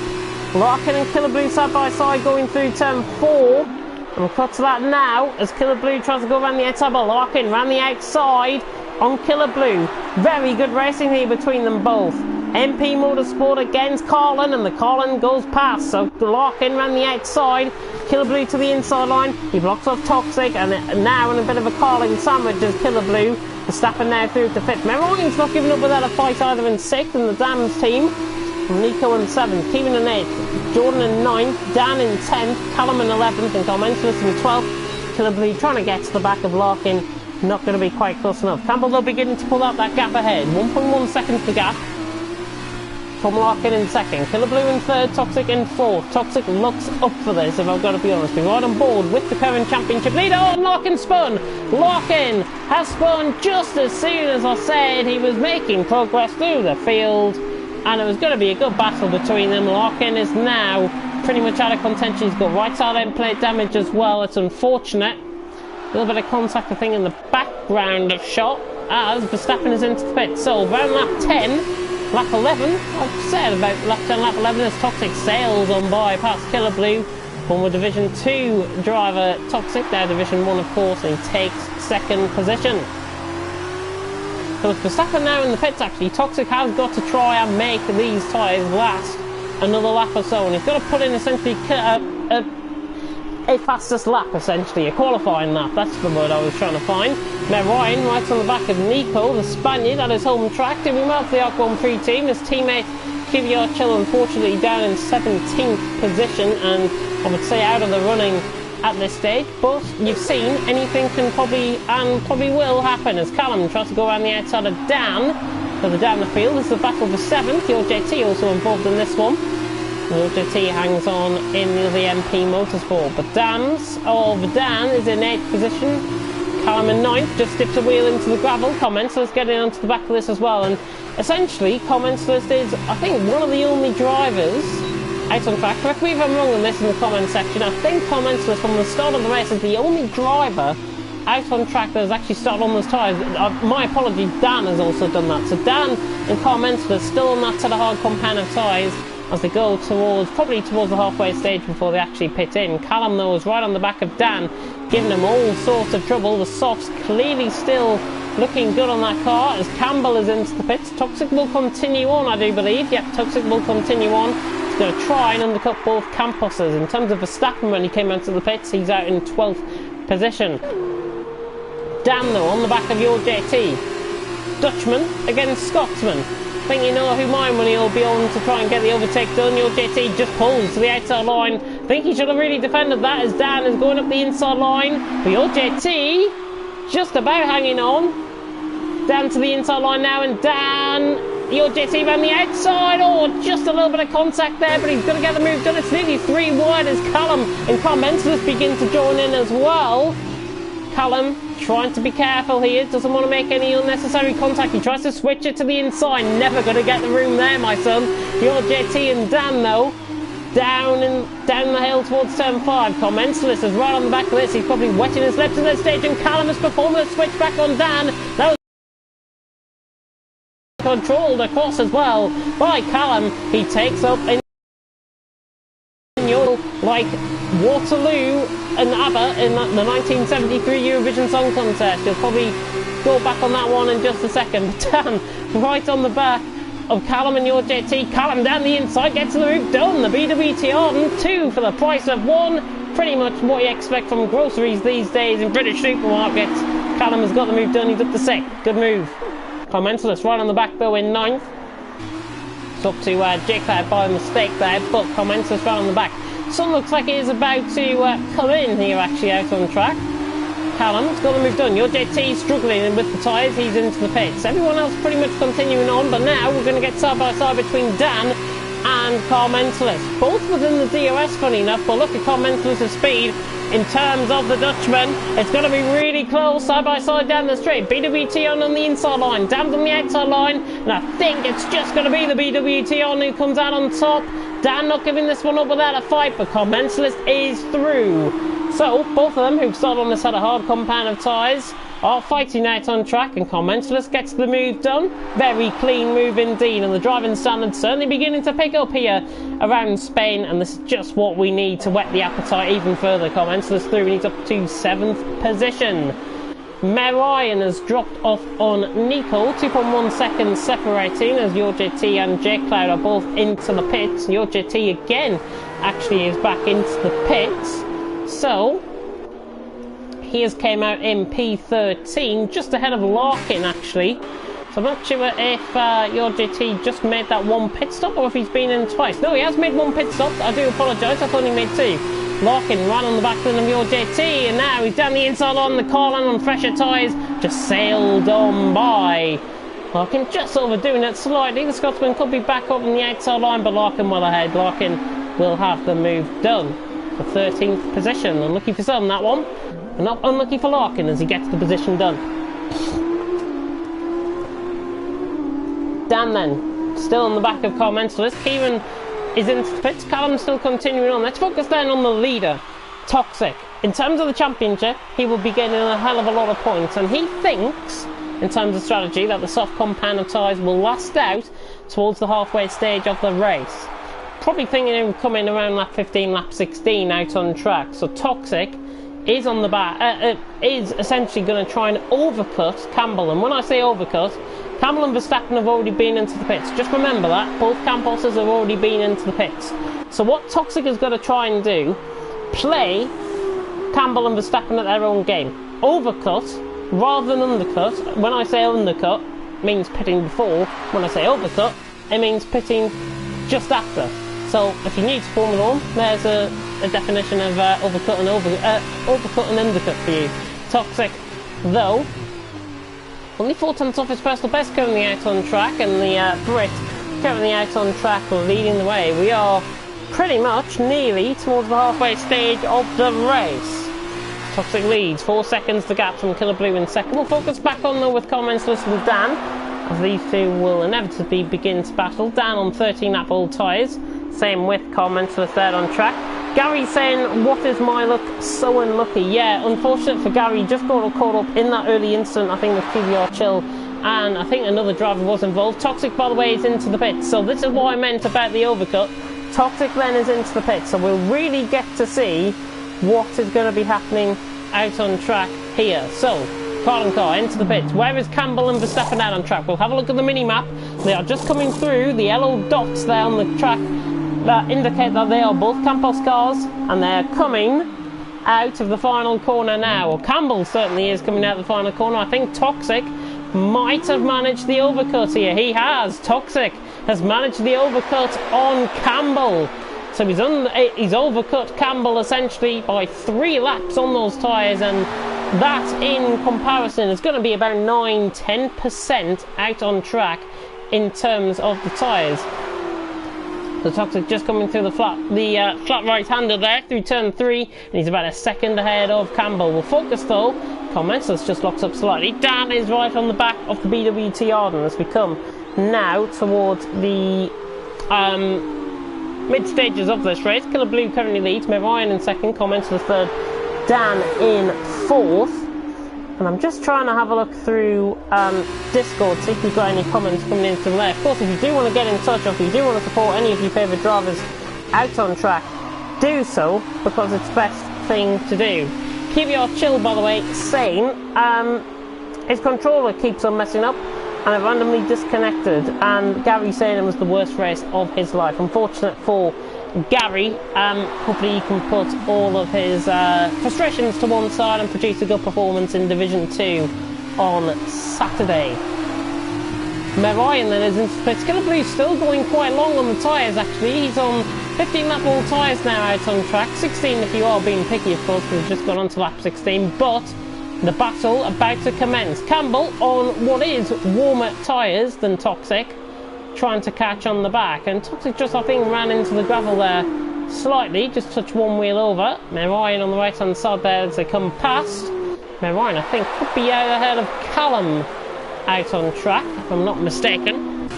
Larkin and Killer Blue side by side going through turn 4. And we'll cut to that now as Killer Blue tries to go around the outside, but Larkin around the outside on Killer Blue. Very good racing here between them both. MP Motorsport against Carlin, and the Carlin goes past, so Larkin ran the outside, Killer Blue to the inside line, he blocks off Toxic, and now in a bit of a Carlin sandwich as Killer Blue. Verstappen now through to 5th. Ryan's not giving up without a fight either in 6th, and the Dams team, Nico in 7th, Kevin in 8th, Jordan in 9th, Dan in 10th, Callum in 11th, and Carmentus in 12th. Killer Blue trying to get to the back of Larkin, not going to be quite close enough. Campbell though beginning to pull out that gap ahead, 1.1 seconds the gap. Tom Larkin in 2nd, Killer Blue in 3rd, Toxic in 4th. Toxic looks up for this, if I've got to be honest. We're right on board with the current championship leader. Oh, and Larkin spun! Larkin has spun just as soon as I said he was making progress through the field. And it was going to be a good battle between them. Larkin is now pretty much out of contention. He's got right side end plate damage as well. It's unfortunate. A little bit of contact, I think, in the background of shot as Verstappen is into the pit. So, around lap 10... Lap 11, I've said about lap 10, lap 11 as Toxic sails on by past Killer Blue. Former Division 2 driver Toxic, now Division 1 of course, and he takes 2nd position. So it's Verstappen now in the pits actually. Toxic has got to try and make these tyres last another lap or so, and he's got to put in essentially a fastest lap, essentially, a qualifying lap, that's the word I was trying to find. Now Ryan right on the back of Nico, the Spaniard, at his home track, doing well for the Aquan Pre team. His teammate Kvyat unfortunately down in 17th position, and I would say out of the running at this stage, but you've seen anything can probably will happen as Callum tries to go around the outside of Dan, further down the field. This is a battle for 7th, the OJT also involved in this one. The OJT hangs on in the MP Motorsport, but Dan is in 8th position. Callum in 9th, just dips a wheel into the gravel. Commensless getting onto the back of this as well, and essentially Commensless is, I think, one of the only drivers out on track. Correct me if I'm wrong on this in the comment section. I think Commensless from the start of the race is the only driver out on track that has actually started on those tyres. My apologies, Dan has also done that. So Dan and Commensless still on that set of hard compound of tyres. as they go probably towards the halfway stage before they actually pit in. Callum, though, is right on the back of Dan, giving them all sorts of trouble. The softs clearly still looking good on that car as Campbell is into the pits. Toxic will continue on, I do believe. Yep, Toxic will continue on. He's going to try and undercut both Campuses. In terms of Verstappen, when he came out of the pits, he's out in 12th position. Dan, though, on the back of your JT. Dutchman against Scotsman. I think you know who mine when he'll be on to try and get the overtake done. Your JT just pulls to the outside line. I think he should have really defended that as Dan is going up the inside line. But your JT just about hanging on. Dan to the inside line now, and Dan, your JT around the outside. Oh, just a little bit of contact there, but he's going to get the move done. It's nearly 3 wide as Callum and Carmentis begin to join in as well. Callum trying to be careful here, doesn't want to make any unnecessary contact. He tries to switch it to the inside, never going to get the room there, my son. Your JT and Dan, though, down the hill towards turn 5. Commensalist is right on the back of this. He's probably wetting his lips at this stage, and Callum has performed a switch back on Dan. That was controlled across as well by Callum. He takes up in like Waterloo and ABBA in the 1973 Eurovision Song Contest. You'll probably go back on that one in just a second. But Dan, right on the back of Callum and your JT. Callum down the inside, gets the route done. The BWT on 2 for the price of 1. Pretty much what you expect from groceries these days in British supermarkets. Callum has got the move done, he's up to 6th. Good move. Commentalist right on the back though in 9th. It's up to Jake there by mistake there, but Commentalist right on the back. Sun looks like he is about to come in here actually out on track. Callum's got the move done. Your JT struggling with the tyres, he's into the pits. Everyone else pretty much continuing on, but now we're going to get side by side between Dan and Carmentalist. Both within the DRS, funny enough, but look at Carmentalist's speed. In terms of the Dutchman, it's going to be really close, side by side down the straight. BWT on the inside line, Dan's on the outside line, and I think it's just going to be the BWT on who comes out on top. Dan not giving this one up without a fight, but Commensalist is through. So, both of them who've started on this had a hard compound of tyres are fighting out on track, and Commensalist gets the move done. Very clean move indeed, and the driving standards certainly beginning to pick up here around Spain, and this is just what we need to whet the appetite even further. Commensalist through, and he's up to 7th position. Ryan has dropped off on Nico, 2.1 seconds separating as your JT and J-Cloud are both into the pits. Your JT again actually is back into the pits, so he has came out in P13, just ahead of Larkin actually. So I'm not sure if your JT just made that 1 pit stop or if he's been in twice. No, he has made 1 pit stop. I do apologise, I thought he made 2. Larkin ran on the back end of your JT, and now he's down the inside on the car line on fresher tyres, just sailed on by. Larkin just overdoing it slightly. The Scotsman could be back up on the outside line, but Larkin well ahead. Larkin will have the move done for 13th position. Unlucky for some, that one. But not unlucky for Larkin as he gets the position done. Dan then, still on the back of Commensalist. Kieran is into the pits. Callum still continuing on. Let's focus then on the leader, Toxic. In terms of the championship, he will be getting a hell of a lot of points, and he thinks, in terms of strategy, that the soft compound of tyres will last out towards the halfway stage of the race. Probably thinking he would come in around lap 15, lap 16 out on track. So Toxic is on the back, is essentially going to try and overcut Campbell. And when I say overcut, Campbell and Verstappen have already been into the pits. Just remember that. Both Campbells have already been into the pits. So what Toxic is going to try and do, play Campbell and Verstappen at their own game. Overcut rather than undercut. When I say undercut, it means pitting before. When I say overcut, it means pitting just after. So if you're new to Formula 1, there's a definition of overcut and undercut for you. Toxic, though, only 4 tenths off his personal best currently out on track, and the Brit currently out on track leading the way. We are pretty much nearly towards the halfway stage of the race. Toxic leads, 4 seconds the gap from Killer Blue in second. We'll focus back on though with Commensalist and Dan, as these two will inevitably begin to battle. Dan on 13 lap old tyres, same with Commensalist there on track. Gary saying, what is my luck so unlucky? Yeah, unfortunate for Gary, just got caught up in that early incident, I think with PBR Chill and I think another driver was involved. Toxic, by the way, is into the pits, so this is what I meant about the overcut. Toxic then is into the pits, so we'll really get to see what is going to be happening out on track here. So, car and car into the pits. Where is Campbell and Verstappen out on track? We'll have a look at the mini-map. They are just coming through the yellow dots there on the track that indicate that they are both Campos cars, and they're coming out of the final corner now. Well, Campbell certainly is coming out of the final corner. I think Toxic might have managed the overcut here. He has. Toxic has managed the overcut on Campbell. So he's overcut Campbell essentially by 3 laps on those tyres, and that in comparison is going to be about 9-10% out on track in terms of the tyres. The Toxic just coming through the flat right-hander there through turn 3, and he's about a second ahead of Campbell. We'll focus though. Comments, let's just lock up slightly. Dan is right on the back of the BWT Arden as we come now towards the mid stages of this race. Killer Blue currently leads, Ryan in second, Comments the third, Dan in fourth. And I'm just trying to have a look through Discord, see if we've got any comments coming in from there. Of course, if you do want to get in touch, or if you do want to support any of your favourite drivers out on track, do so, because it's the best thing to do. Keep your chill, by the way, sane. His controller keeps on messing up, and it randomly disconnected, and Gary saying it was the worst race of his life. Unfortunate for Gary. Hopefully he can put all of his frustrations to one side and produce a good performance in Division 2 on Saturday. Ryan then is into the pits. Killer Blue's still going quite long on the tyres actually. He's on 15 lap all tyres now out on track. 16 if you are being picky, of course, because we've just gone on to lap 16. But the battle about to commence. Campbell on what is warmer tyres than Toxic, trying to catch on the back, and Toxic just, I think, ran into the gravel there slightly, just touched one wheel over. Ryan on the right hand side there as they come past. Ryan, I think, could be out ahead of Callum out on track, if I'm not mistaken.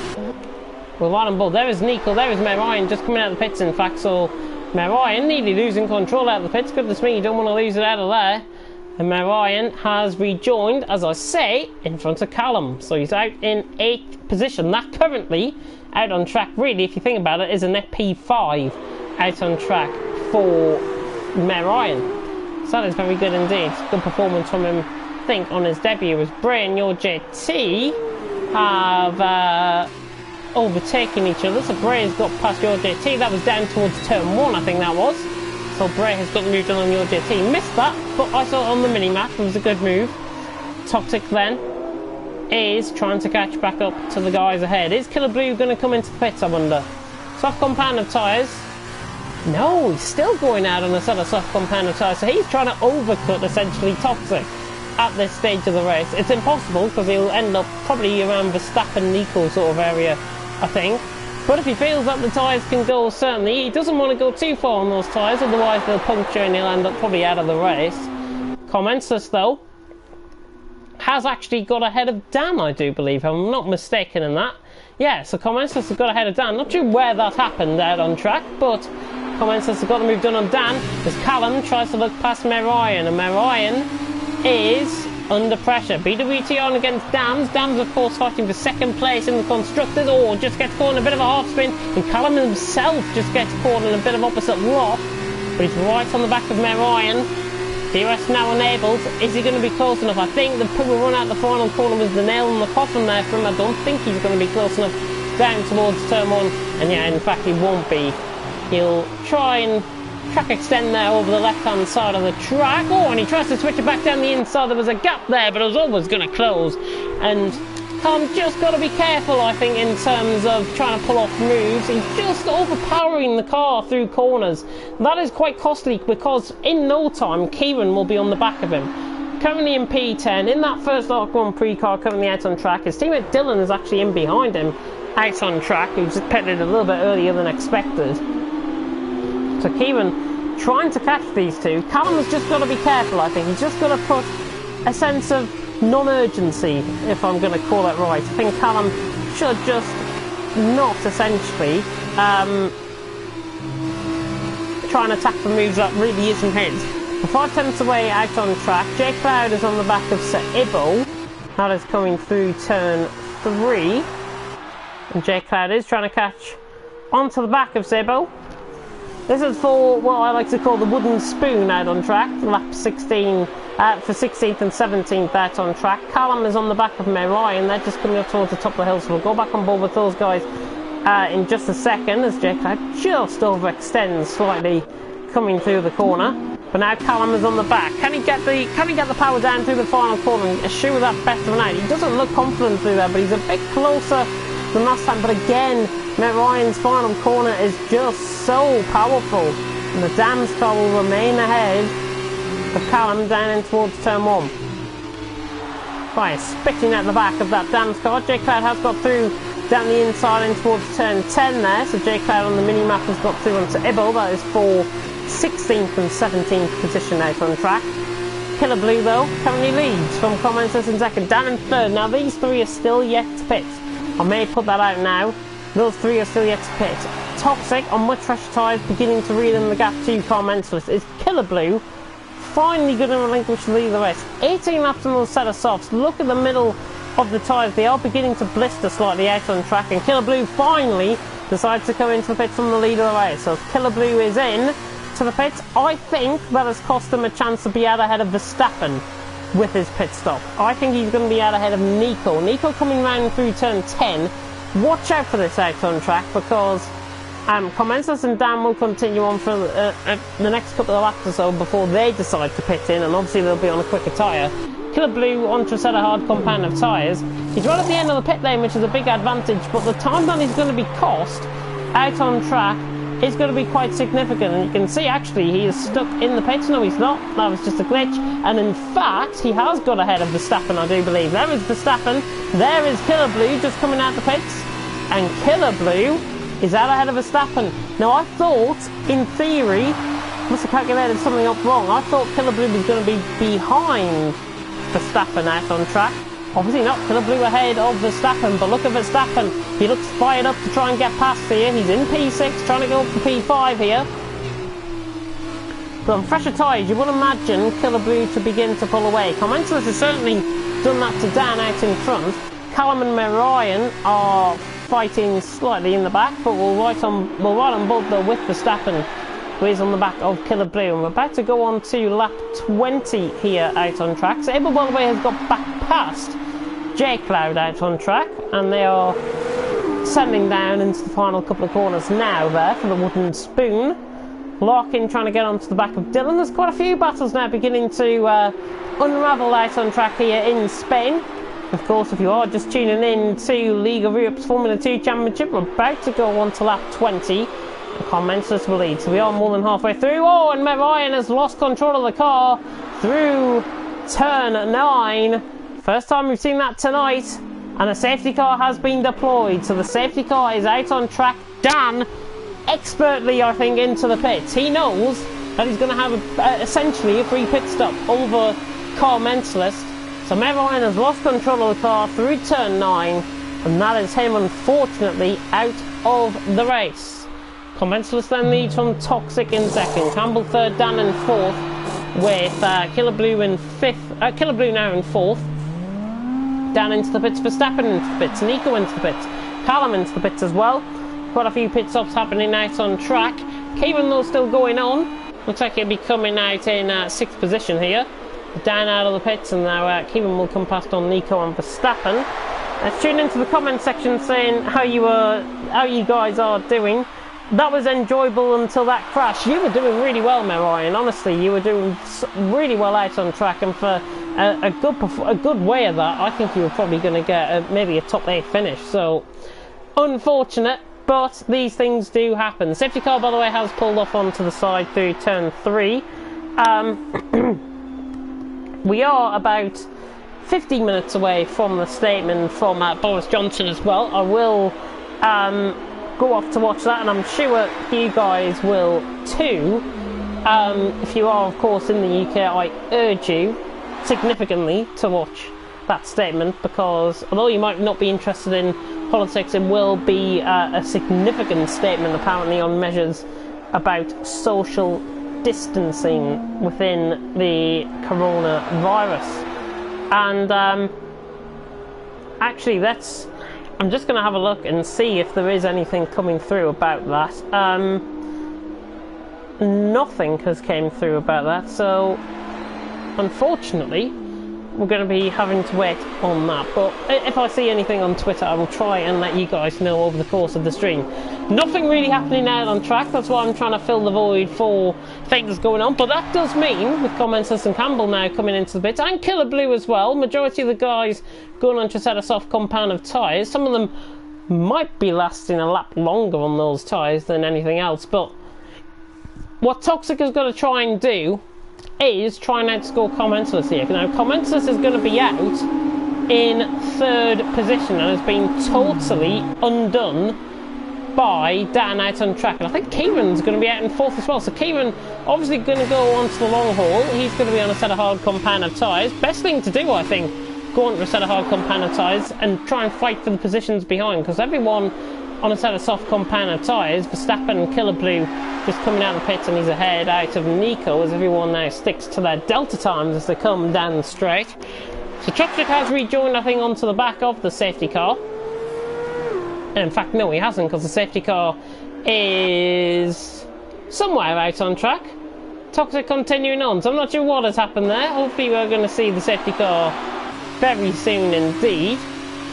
We're right on board. There is Nico, there is Ryan just coming out of the pits, in fact, so Ryan nearly losing control out of the pits. Goodness me, you don't want to lose it out of there. And Ryan has rejoined, as I say, in front of Callum. So he's out in 8th position. That currently, out on track, really, if you think about it, is an FP5 out on track for Ryan. So that is very good indeed. Good performance from him, I think, on his debut. As Bray and your JT have overtaken each other. So Bray has got past your JT. That was down towards turn 1, I think that was. So Bray has got the move done on your JT. Missed that, but I saw it on the mini-map. It was a good move. Toxic then is trying to catch back up to the guys ahead. Is Killer Blue going to come into the pits, I wonder? Soft compound of tyres. No, he's still going out on a set of soft compound of tyres. So he's trying to overcut, essentially, Toxic at this stage of the race. It's impossible, because he'll end up probably around Verstappen-Nico sort of area, I think. But if he feels that the tyres can go, certainly, he doesn't want to go too far on those tyres, otherwise they'll puncture and he'll end up probably out of the race. Commensus, though, has actually got ahead of Dan, I do believe, if I'm not mistaken in that. Yeah, so Commensus has got ahead of Dan. Not sure where that happened out on track, but Commensus has got the move done on Dan as Callum tries to look past Ryan, and Ryan is under pressure. BWT on against Dams. Dams, of course, fighting for second place in the Constructors. Oh, just gets caught in a bit of a half spin, and Callum himself just gets caught in a bit of opposite lock. But he's right on the back of Ryan. DRS now enabled. Is he going to be close enough? I think the people run out the final corner was the nail in the coffin there for him. I don't think he's going to be close enough down towards turn 1. And yeah, in fact, he won't be. He'll try and track extend there over the left hand side of the track. Oh, and he tries to switch it back down the inside. There was a gap there, but it was always going to close. And Tom just got to be careful, I think, in terms of trying to pull off moves. He's just overpowering the car through corners. That is quite costly, because in no time Kieran will be on the back of him. Currently in P10, in that first Arc 1 pre-car currently out on track. His teammate Dylan is actually in behind him out on track. He was pitted a little bit earlier than expected. So Kieran trying to catch these two. Callum has just got to be careful, I think. He's just got to put a sense of non-urgency, if I'm going to call it right. I think Callum should just not essentially try and attack the moves that really isn't his. 5 tenths away out on track. Jake Cloud is on the back of Sir Ibo. That is coming through turn 3. And J Cloud is trying to catch onto the back of Zebo. This is for what I like to call the wooden spoon out on track. Lap 16 for 16th and 17th out on track. Callum is on the back of Ryan. They're just coming up towards the top of the hill, so we'll go back on board with those guys in just a second as J Cloud just overextends slightly coming through the corner. But now Callum is on the back. Can he get the power down through the final corner and eschew that best one out? He doesn't look confident through there, but he's a bit closer than last time. But again, Ryan's final corner is just so powerful. And the Dams car will remain ahead of Callum down in towards turn 1. Right, spitting at the back of that Dams car. J Cloud has got through down the inside in towards turn 10 there. So J Cloud on the mini-map has got through onto Ibble. That is for 16th and 17th position out on track. Killer Blue though currently leads from Commenters in second. Dan in third. Now these three are still yet to pit. I may put that out now. Those three are still yet to pit. Toxic on much fresher tyres, beginning to read in the gap to Commenters. Is Killer Blue finally going to relinquish the lead of the race? 18 laps on those set of softs. Look at the middle of the tyres. They are beginning to blister slightly out on track, and Killer Blue finally decides to come into the pit from the lead of the race. So Killer Blue is in to the pits. I think that has cost him a chance to be out ahead of Verstappen with his pit stop. I think he's going to be out ahead of Nico. Nico coming round through turn 10. Watch out for this out on track, because Comensas and Dan will continue on for the next couple of laps or so before they decide to pit in, and obviously they'll be on a quicker tyre. Killer Blue onto a set of hard compound of tyres. He's right at the end of the pit lane, which is a big advantage, but the time that he's going to be cost out on track is going to be quite significant. And you can see actually he is stuck in the pits. No, he's not. That was just a glitch. And in fact, he has got ahead of Verstappen, I do believe. There is Verstappen. There is Killer Blue just coming out the pits. And Killer Blue is out ahead of Verstappen. Now, I thought, in theory, must have calculated something up wrong. I thought Killer Blue was going to be behind Verstappen out on track. Obviously not. Killer Blue ahead of Verstappen, but look at Verstappen. He looks fired up to try and get past here. He's in P6, trying to go up to P5 here. But on fresher tyres, you would imagine Killer Blue to begin to pull away. Commentator has certainly done that to Dan out in front. Callum and Ryan are fighting slightly in the back, but we'll ride on board though with Verstappen, who is on the back of Killer Blue. And we're about to go on to lap 20 here out on track. So Abel, by the way, has got back past J Cloud out on track, and they are settling down into the final couple of corners now there for the wooden spoon. Larkin trying to get onto the back of Dylan. There's quite a few battles now beginning to unravel out on track here in Spain. Of course, if you are just tuning in to League of Europe's Formula 2 Championship, we're about to go on to lap 20. The Commensus will lead, so we are more than halfway through. Oh, and Ryan has lost control of the car through turn 9. First time we've seen that tonight, and a safety car has been deployed. So the safety car is out on track. Dan, expertly, I think, into the pits. He knows that he's going to have essentially a free pit stop over Car Mentalist. So Ryan has lost control of the car through turn 9, and that is him, unfortunately, out of the race. Commensalist then leads from Toxic in second, Campbell third, Dan in fourth, with Killer Blue in fifth. Killer Blue now in fourth. Dan into the pits, Verstappen into the pits, Nico into the pits, Callum into the pits as well. Quite a few pit stops happening out on track. Kevin though still going on. Looks like he'll be coming out in 6th position here. Dan out of the pits, and now Kevin will come past on Nico and Verstappen. Let's tune into the comment section saying how you guys are doing. That was enjoyable until that crash. You were doing really well, Ryan. Honestly, you were doing really well out on track, and for a good way of that, I think you were probably going to get maybe a top 8 finish. So, unfortunate, but these things do happen. The safety car, by the way, has pulled off onto the side through turn 3. We are about 15 minutes away from the statement from Boris Johnson as well. I will go off to watch that, and I'm sure you guys will too. If you are, of course, in the UK, I urge you significantly to watch that statement, because although you might not be interested in politics, it will be a significant statement apparently on measures about social distancing within the coronavirus. And actually, I'm just going to have a look and see if there is anything coming through about that. Nothing has came through about that, so unfortunately we're going to be having to wait on that. But if I see anything on Twitter, I will try and let you guys know over the course of the stream. Nothing really happening out on track, that's why I'm trying to fill the void for things going on. But that does mean, with Commensus and Campbell now coming into the pits, and Killer Blue as well, majority of the guys going on to set a soft compound of tyres. Some of them might be lasting a lap longer on those tyres than anything else, but what Toxic is going to try and do is try and outscore Commensus here. Now, Commensus is going to be out in 3rd position and has been totally undone by Dan out on track. And I think Kieran's going to be out in 4th as well. So Kieran obviously going to go on to the long haul. He's going to be on a set of hard compound of tyres. Best thing to do, I think, go on to a set of hard compound of tyres and try and fight for the positions behind, because everyone on a set of soft compound of tyres, Verstappen and Killer Blue just coming out of the pits, and he's ahead out of Nico as everyone now sticks to their delta times as they come down the straight. So Chocolate has rejoined, I think, onto the back of the safety car. And in fact, no, he hasn't, because the safety car is somewhere out on track. Toxic continuing on, so I'm not sure what has happened there. Hopefully we're going to see the safety car very soon indeed.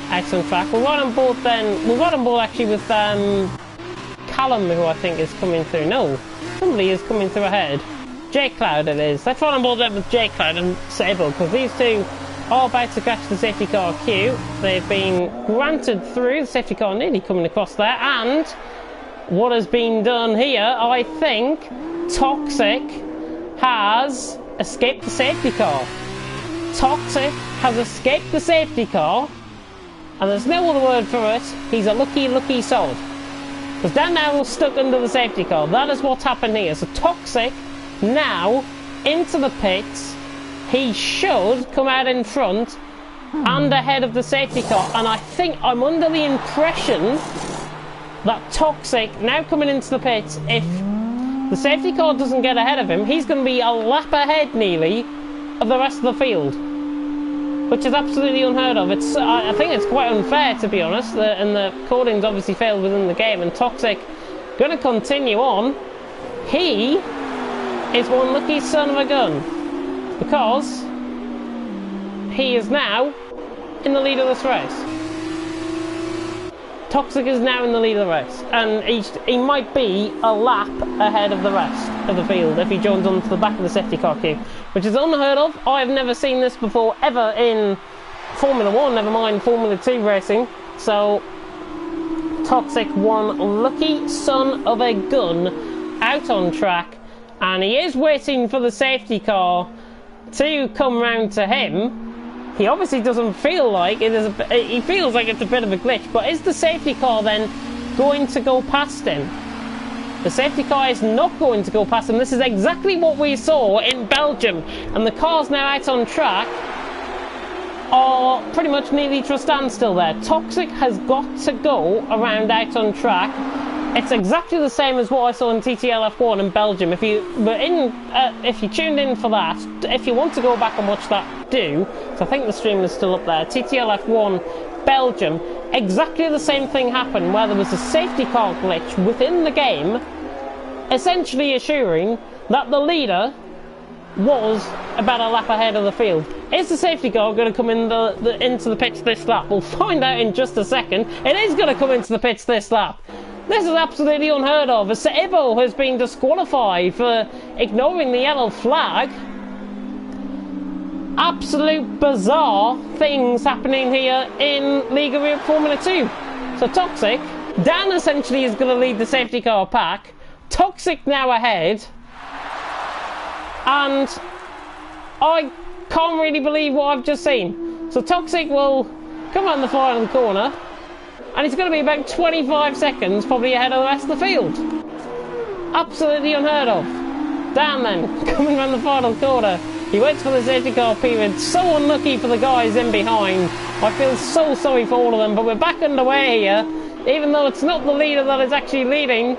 Out on track. We're right on board then. We're right on board actually with Callum, who I think is coming through. No, somebody is coming through ahead. J Cloud it is. Let's right on board then with J Cloud and Sable, because these two are about to catch the safety car queue. They've been granted through. The safety car nearly coming across there, and what has been done here, I think Toxic has escaped the safety car. Toxic has escaped the safety car, and there's no other word for it. He's a lucky sod. Because Dan now is stuck under the safety car. That is what's happened here. So Toxic now into the pits. He should come out in front and ahead of the safety car. And I think I'm under the impression that Toxic now coming into the pits, if the safety car doesn't get ahead of him, he's going to be a lap ahead nearly of the rest of the field, which is absolutely unheard of. I think it's quite unfair, to be honest, and the coding's obviously failed within the game, and Toxic going to continue on. He is one lucky son of a gun, because he is now in the lead of this race. Toxic is now in the lead of the race, and he might be a lap ahead of the rest of the field if he joins onto the back of the safety car queue, which is unheard of. I've never seen this before ever in Formula 1, never mind Formula 2 racing. So Toxic, one lucky son of a gun, out on track, and he is waiting for the safety car to come round to him. He obviously doesn't feel like it is. He feels like it's a bit of a glitch, but is the safety car then going to go past him? The safety car is not going to go past him. This is exactly what we saw in Belgium, and the cars now out on track are pretty much nearly to a standstill there. Toxic has got to go around out on track. It's exactly the same as what I saw in TTL F1 in Belgium. If you tuned in for that, if you want to go back and watch that, do. So I think the stream is still up there. TTL F1 Belgium, exactly the same thing happened, where there was a safety car glitch within the game, essentially assuring that the leader was about a lap ahead of the field. Is the safety car going to come in into the pits this lap? We'll find out in just a second. It is going to come into the pits this lap. This is absolutely unheard of. Sebo has been disqualified for ignoring the yellow flag. Absolute bizarre things happening here in Liga Real Formula 2. So Toxic, Dan essentially is going to lead the safety car pack. Toxic now ahead. And I can't really believe what I've just seen. So Toxic will come around the final corner, and he's going to be about 25 seconds probably ahead of the rest of the field. Absolutely unheard of. Dan then, coming around the final corner. He waits for the safety car period. So unlucky for the guys in behind. I feel so sorry for all of them, but we're back underway here. Even though it's not the leader that is actually leading,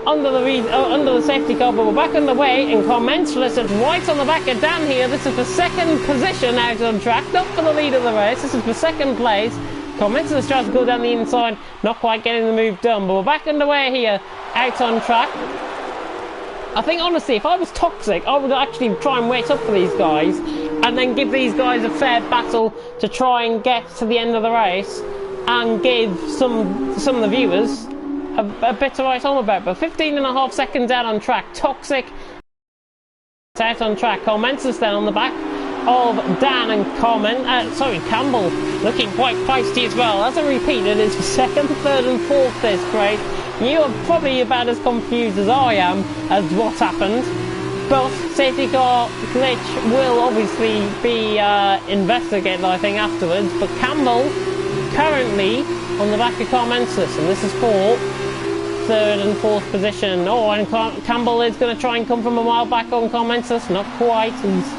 under the safety car, but we're back underway, and Commensalist is right on the back of Dan here. This is for second position out on track, not for the lead of the race. This is for second place. Commensalist tries to go down the inside, not quite getting the move done, but we're back underway here, out on track. I think honestly, if I was Toxic, I would actually try and wait up for these guys and then give these guys a fair battle to try and get to the end of the race and give some of the viewers a bit to write home about. But 15.5 seconds out on track. Toxic out on track. Commensalist then on the back of Dan and Campbell, looking quite feisty as well. As a repeat, it is for second, third and fourth this race. You are probably about as confused as I am as what's happened, but safety car glitch will obviously be investigated, I think, afterwards. But Campbell currently on the back of Commensalist, and this is for third and fourth position. Oh, and Campbell is going to try and come from a mile back on Commensalist. Not quite. He's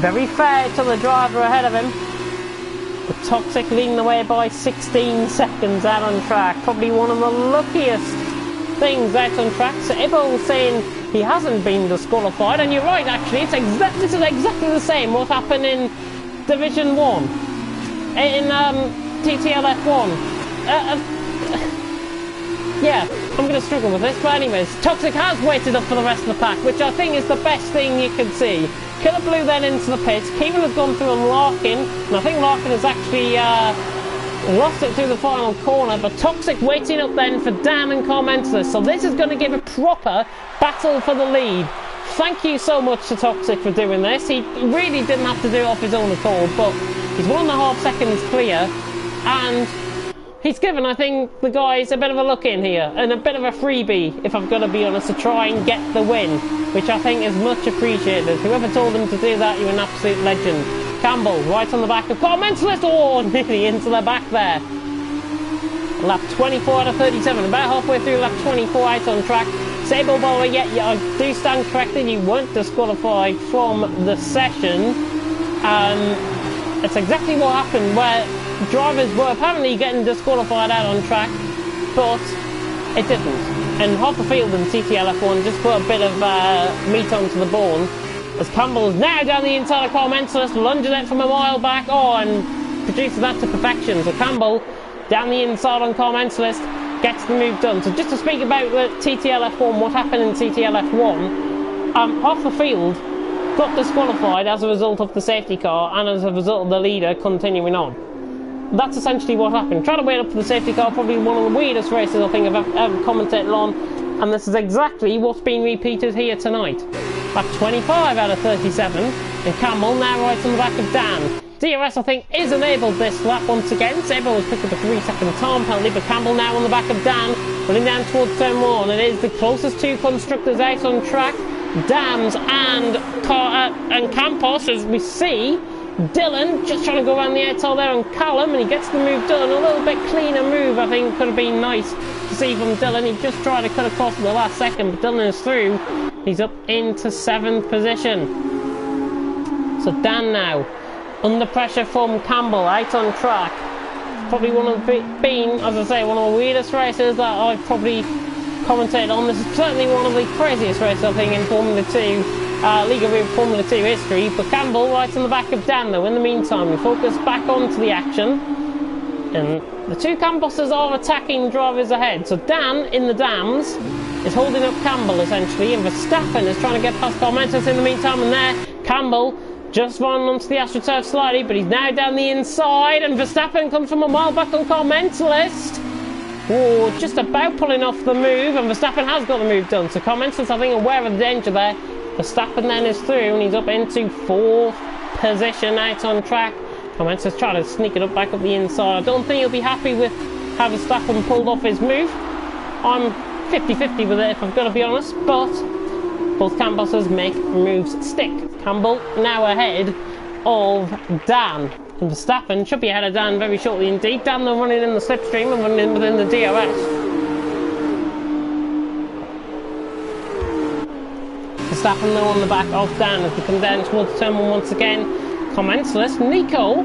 very fair to the driver ahead of him. The Toxic leading the way by 16 seconds out on track. Probably one of the luckiest things out on track. So Ibbo saying he hasn't been disqualified, and you're right, actually. This is exactly the same what happened in Division 1, in TTL F1. Yeah, I'm going to struggle with this, but anyways, Toxic has waited up for the rest of the pack, which I think is the best thing you could see. Killer Blue then into the pits. Keevan has gone through on Larkin, and I think Larkin has actually lost it through the final corner, but Toxic waiting up then for Dan and Commensalist. So this is going to give a proper battle for the lead. Thank you so much to Toxic for doing this. He really didn't have to do it off his own accord, but he's 1.5 seconds clear, and he's given, I think, the guys a bit of a look in here, and a bit of a freebie, if I've got to be honest, to try and get the win, which I think is much appreciated. Whoever told him to do that, you're an absolute legend. Campbell, right on the back of Commensalist. Oh, nearly into the back there. Lap 24 out of 37, about halfway through lap 24 out on track. Sable, by the way, yeah, I do stand corrected, you weren't disqualified from the session. It's exactly what happened, where drivers were apparently getting disqualified out on track, but it didn't. And half the field in TTL F1 just put a bit of meat onto the bone, as Campbell's now down the inside of Commensalist, lunging it from a mile back, and produces that to perfection. So Campbell down the inside on Commensalist, gets the move done. So just to speak about the TTL F1, what happened in TTL F1, half the field got disqualified as a result of the safety car and as a result of the leader continuing on. That's essentially what happened. Trying to wait up for the safety car, probably one of the weirdest races I think I've ever commentated on, and this is exactly what's being repeated here tonight. Lap 25 out of 37, and Campbell now right on the back of Dan. DRS, I think, is enabled this lap once again. Sabo has picked up a 3-second time penalty, but Campbell now on the back of Dan, running down towards turn 1, and it is the closest two constructors out on track, Dams and Campos, as we see. Dylan just trying to go around the outside there on Callum, and he gets the move done. A little bit cleaner move, I think, could have been nice to see from Dylan. He just tried to cut across at the last second, but Dylan is through. He's up into 7th position. So Dan now under pressure from Campbell out on track. Probably one of been, as I say, one of the weirdest races that I've probably commentated on. This is certainly one of the craziest races I think in Formula 2. League of Formula 2 history, but Campbell right on the back of Dan though. In the meantime, we focus back onto the action, and the two Campbosses are attacking drivers ahead. So Dan in the Dams is holding up Campbell essentially, and Verstappen is trying to get past Commensalist in the meantime, and there Campbell just run onto the AstroTurf slightly, but he's now down the inside, and Verstappen comes from a mile back on Commensalist. Oh, just about pulling off the move, and Verstappen has got the move done. So Commensalist, I think, aware of the danger there. Verstappen then is through, and he's up into 4th position out on track. Commensalist trying to sneak it up back up the inside. I don't think he'll be happy with how Verstappen pulled off his move. I'm 50-50 with it, if I've got to be honest, but both Campbosses make moves stick. Campbell now ahead of Dan, and Verstappen should be ahead of Dan very shortly indeed. Dan though running in the slipstream and running within the DRS. Verstappen though on the back of Dan as we come down towards turn 1 once again. Commensalist, Nico,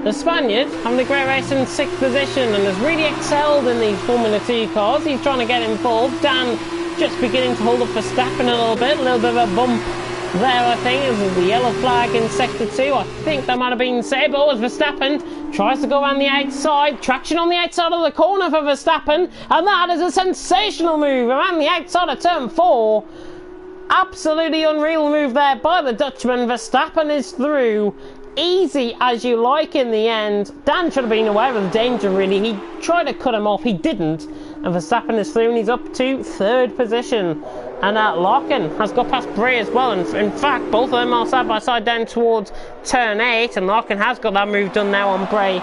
the Spaniard, having a great race in 6th position and has really excelled in these Formula 2 cars. He's trying to get involved. Dan just beginning to hold up Verstappen a little bit of a bump there, I think. This is the yellow flag in sector 2. I think that might have been Sabo as Verstappen tries to go around the outside. Traction on the outside of the corner for Verstappen, and that is a sensational move around the outside of turn 4. Absolutely unreal move there by the Dutchman. Verstappen is through. Easy as you like in the end. Dan should have been aware of the danger, really. He tried to cut him off, he didn't. And Verstappen is through and he's up to 3rd position. And Larkin has got past Bray as well. And in fact, both of them are side by side down towards turn 8. And Larkin has got that move done now on Bray.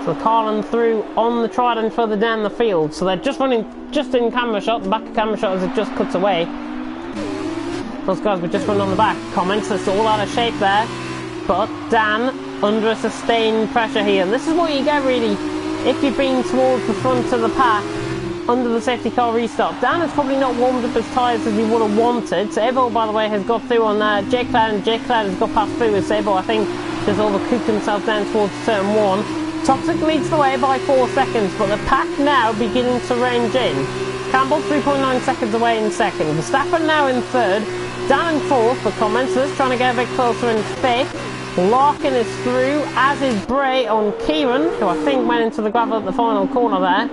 So Carlin through on the trident further down the field. So they're just running just in camera shot. The back of camera shot as it just cuts away. Those guys were just running on the back. Comments, it's all out of shape there. But Dan under a sustained pressure here. And this is what you get really if you've been towards the front of the pack under the safety car restart. Dan has probably not warmed up his tyres as he would have wanted. Sabo, by the way, has got through on J Cloud, and J Cloud has got past through with Sabo. I think just overcooked himself down towards turn 1. Toxic leads the way by 4 seconds, but the pack now beginning to range in. Campbell 3.9 seconds away in 2nd. Verstappen now in 3rd. Dan in 4th, but Commensals trying to get a bit closer in 5th. Larkin is through, as is Bray on Kieran, who I think went into the gravel at the final corner there.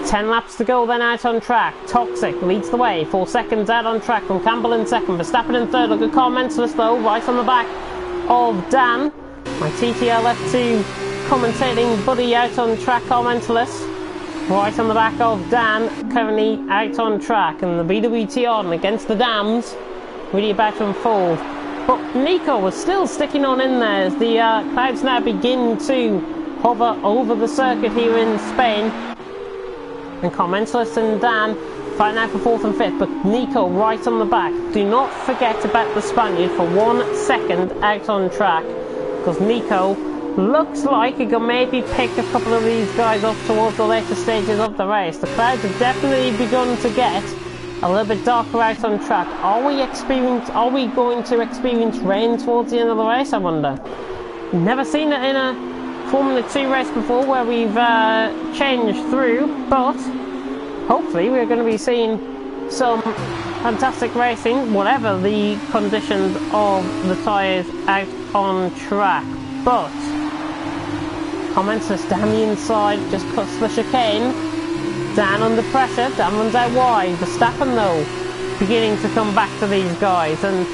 10 laps to go then out on track. Toxic leads the way, 4 seconds out on track from Campbell in 2nd. Verstappen in 3rd. Look at Carl Mentalist though, right on the back of Dan. My TTL F2 commentating buddy out on track, Carl Mentalist. Right on the back of Dan, currently out on track. And the BWT on against the Dams, really about to unfold. But Nico was still sticking on in there as the clouds now begin to hover over the circuit here in Spain. And Commensalist and Dan fighting out for 4th and 5th, but Nico right on the back. Do not forget about the Spaniard for 1 second out on track, because Nico looks like he can maybe pick a couple of these guys off towards the later stages of the race. The clouds have definitely begun to get a little bit darker out on track. Are we going to experience rain towards the end of the race, I wonder? Never seen it in a Formula 2 race before where we've changed through, but hopefully we're going to be seeing some fantastic racing, whatever the conditions of the tyres out on track. But Commensus down the inside, just cuts the chicane. Dan under pressure, Dan runs out wide. Verstappen though, beginning to come back to these guys, and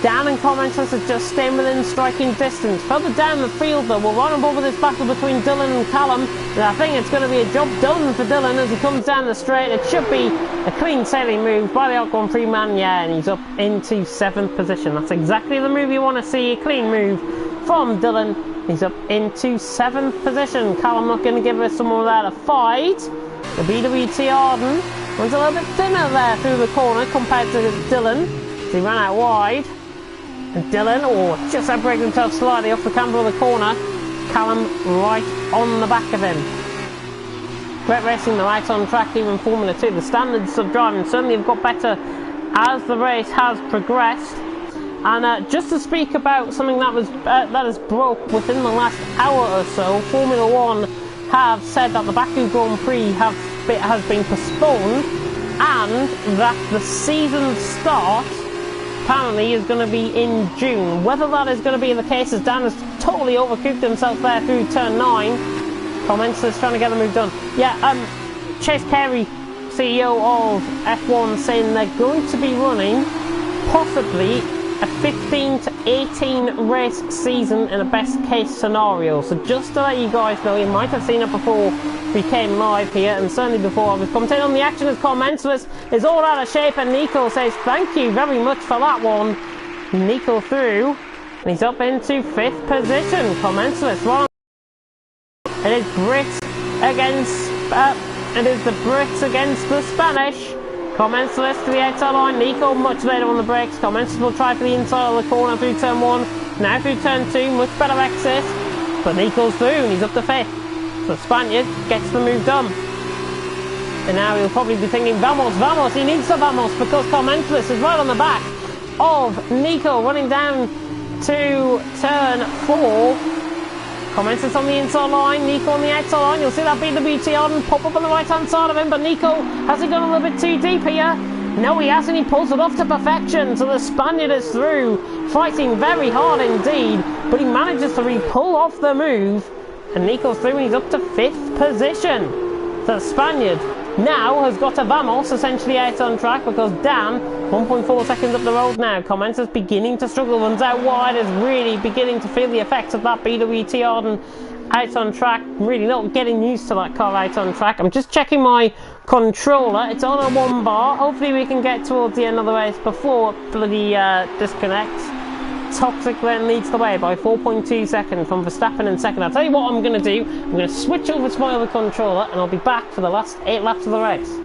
Dan and Commensus are just staying within striking distance. Further down the field though, we're right on board with this battle between Dylan and Callum, and I think it's going to be a job done for Dylan as he comes down the straight. It should be a clean sailing move by the Alcon Free man, yeah, and he's up into 7th position. That's exactly the move you want to see, a clean move from Dylan. He's up into 7th position. Callum not going to give us some more of that a fight. The BWT Arden runs a little bit thinner there through the corner compared to Dylan. He ran out wide. And Dylan, just separated himself slightly off the camber of the corner. Callum right on the back of him. Great racing though out on track here in Formula 2. The standards of driving certainly have got better as the race has progressed. And just to speak about something that has broke within the last hour or so, Formula 1 have said that the Baku Grand Prix has been postponed, and that the season start apparently is going to be in June. Whether that is going to be the case, as Dan has totally overcooked himself there through turn 9. Comments is trying to get the move done. Yeah, Chase Carey, CEO of F1, saying they're going to be running possibly a 15 to 18 race season in a best case scenario. So just to let you guys know, you might have seen it before we came live here, and certainly before I was commentating on the action as Commensalist is all out of shape, and Nico says thank you very much for that one. Nico through, and he's up into 5th position. Commensalist, well, it is the Brits against the Spanish. Commensalist to the outside line, Nico much later on the brakes. Commensalist will try for the inside of the corner through turn 1, now through turn 2, much better exit, but Nico's through and he's up to 5th. So the Spaniard gets the move done. And now he'll probably be thinking, vamos, vamos, he needs the vamos, because Commensalist is right on the back of Nico, running down to turn 4. Commensalist on the inside line, Nico on the outside line. You'll see that BWT on pop up on the right hand side of him, but Nico, has he gone a little bit too deep here? No, he hasn't. He pulls it off to perfection. So the Spaniard is through, fighting very hard indeed, but he manages to pull off the move. And Nico's through and he's up to 5th position. So the Spaniard now has got a Vamos essentially out on track, because Dan, 1.4 seconds up the road now. Commentator's beginning to struggle, runs out wide, is really beginning to feel the effects of that BWT Arden out on track. Really not getting used to that car out on track. I'm just checking my controller. It's on a 1 bar. Hopefully we can get towards the end of the race before it bloody disconnects. Toxic then leads the way by 4.2 seconds from Verstappen in second. I'll tell you what I'm going to do. I'm going to switch over to my other controller and I'll be back for the last 8 laps of the race.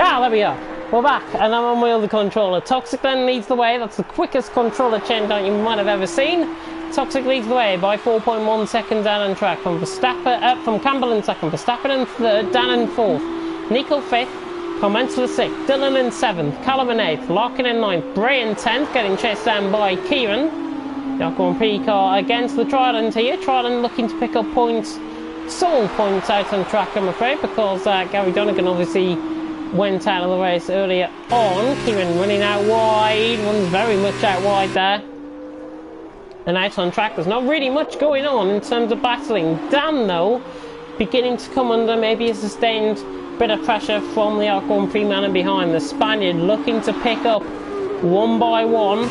Ah, there we are. We're back, and I'm on my other controller. Toxic then leads the way. That's the quickest controller change out you might have ever seen. Toxic leads the way by 4.1 seconds out on track from from Campbell in second, Verstappen in third, Dan in fourth, Nico 5th, Commensala 6th, Dylan in 7th, Callum in 8th, Larkin in 9th, Bray in 10th, getting chased down by Kieran. The F1 P car against the Trident here. Trident looking to pick up points, sole points out on track, I'm afraid, because Gary Donegan obviously went out of the race earlier on. Kieran running out wide, runs very much out wide there. And out on track, there's not really much going on in terms of battling. Dan, though, beginning to come under maybe a sustained bit of pressure from the Alcorn Prix man in behind. The Spaniard looking to pick up one by one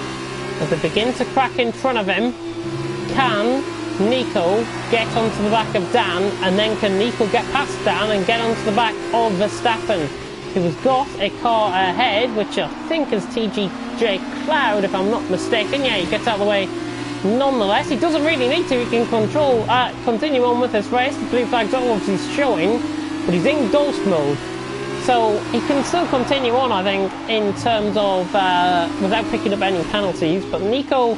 as they begin to crack in front of him. Can Nico get onto the back of Dan, and then can Nico get past Dan and get onto the back of Verstappen, who has got a car ahead, which I think is TGJ Cloud, if I'm not mistaken. Yeah, he gets out of the way nonetheless. He doesn't really need to. He can continue on with this race. The blue flag's obviously showing, but he's in ghost mode, so he can still continue on, I think, in terms of without picking up any penalties. But Nico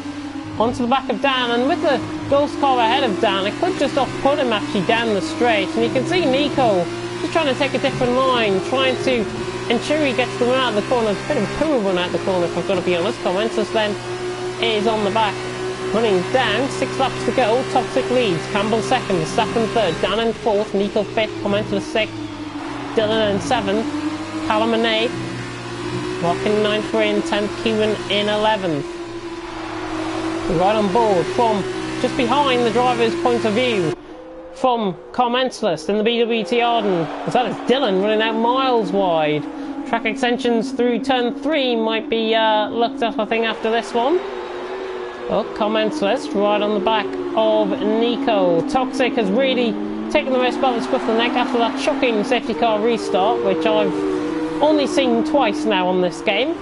onto the back of Dan, and with the ghost car ahead of Dan, it could just off-put him actually down the straight. And you can see Nico just trying to take a different line, trying to ensure he gets the run out of the corner. It's a bit of a poor run out of the corner, if I've got to be honest. Commensus then is on the back, running down, 6 laps to go. Toxic leads, Campbell second, Verstappen third, Dan in fourth, Nico 5th, Commensus 6th, Dylan in 7th, Callum in 8th, Larkin 9th, Bray in 10th, Kieran in 11th. Right on board from just behind the driver's point of view from Commensalist in the BWT Arden. As that is Dylan running out miles wide. Track extensions through turn 3 might be looked at, I think, after this one. Oh, Commensalist right on the back of Nico. Toxic has really taken the race by the scruff of the neck after that shocking safety car restart, which I've only seen twice now on this game.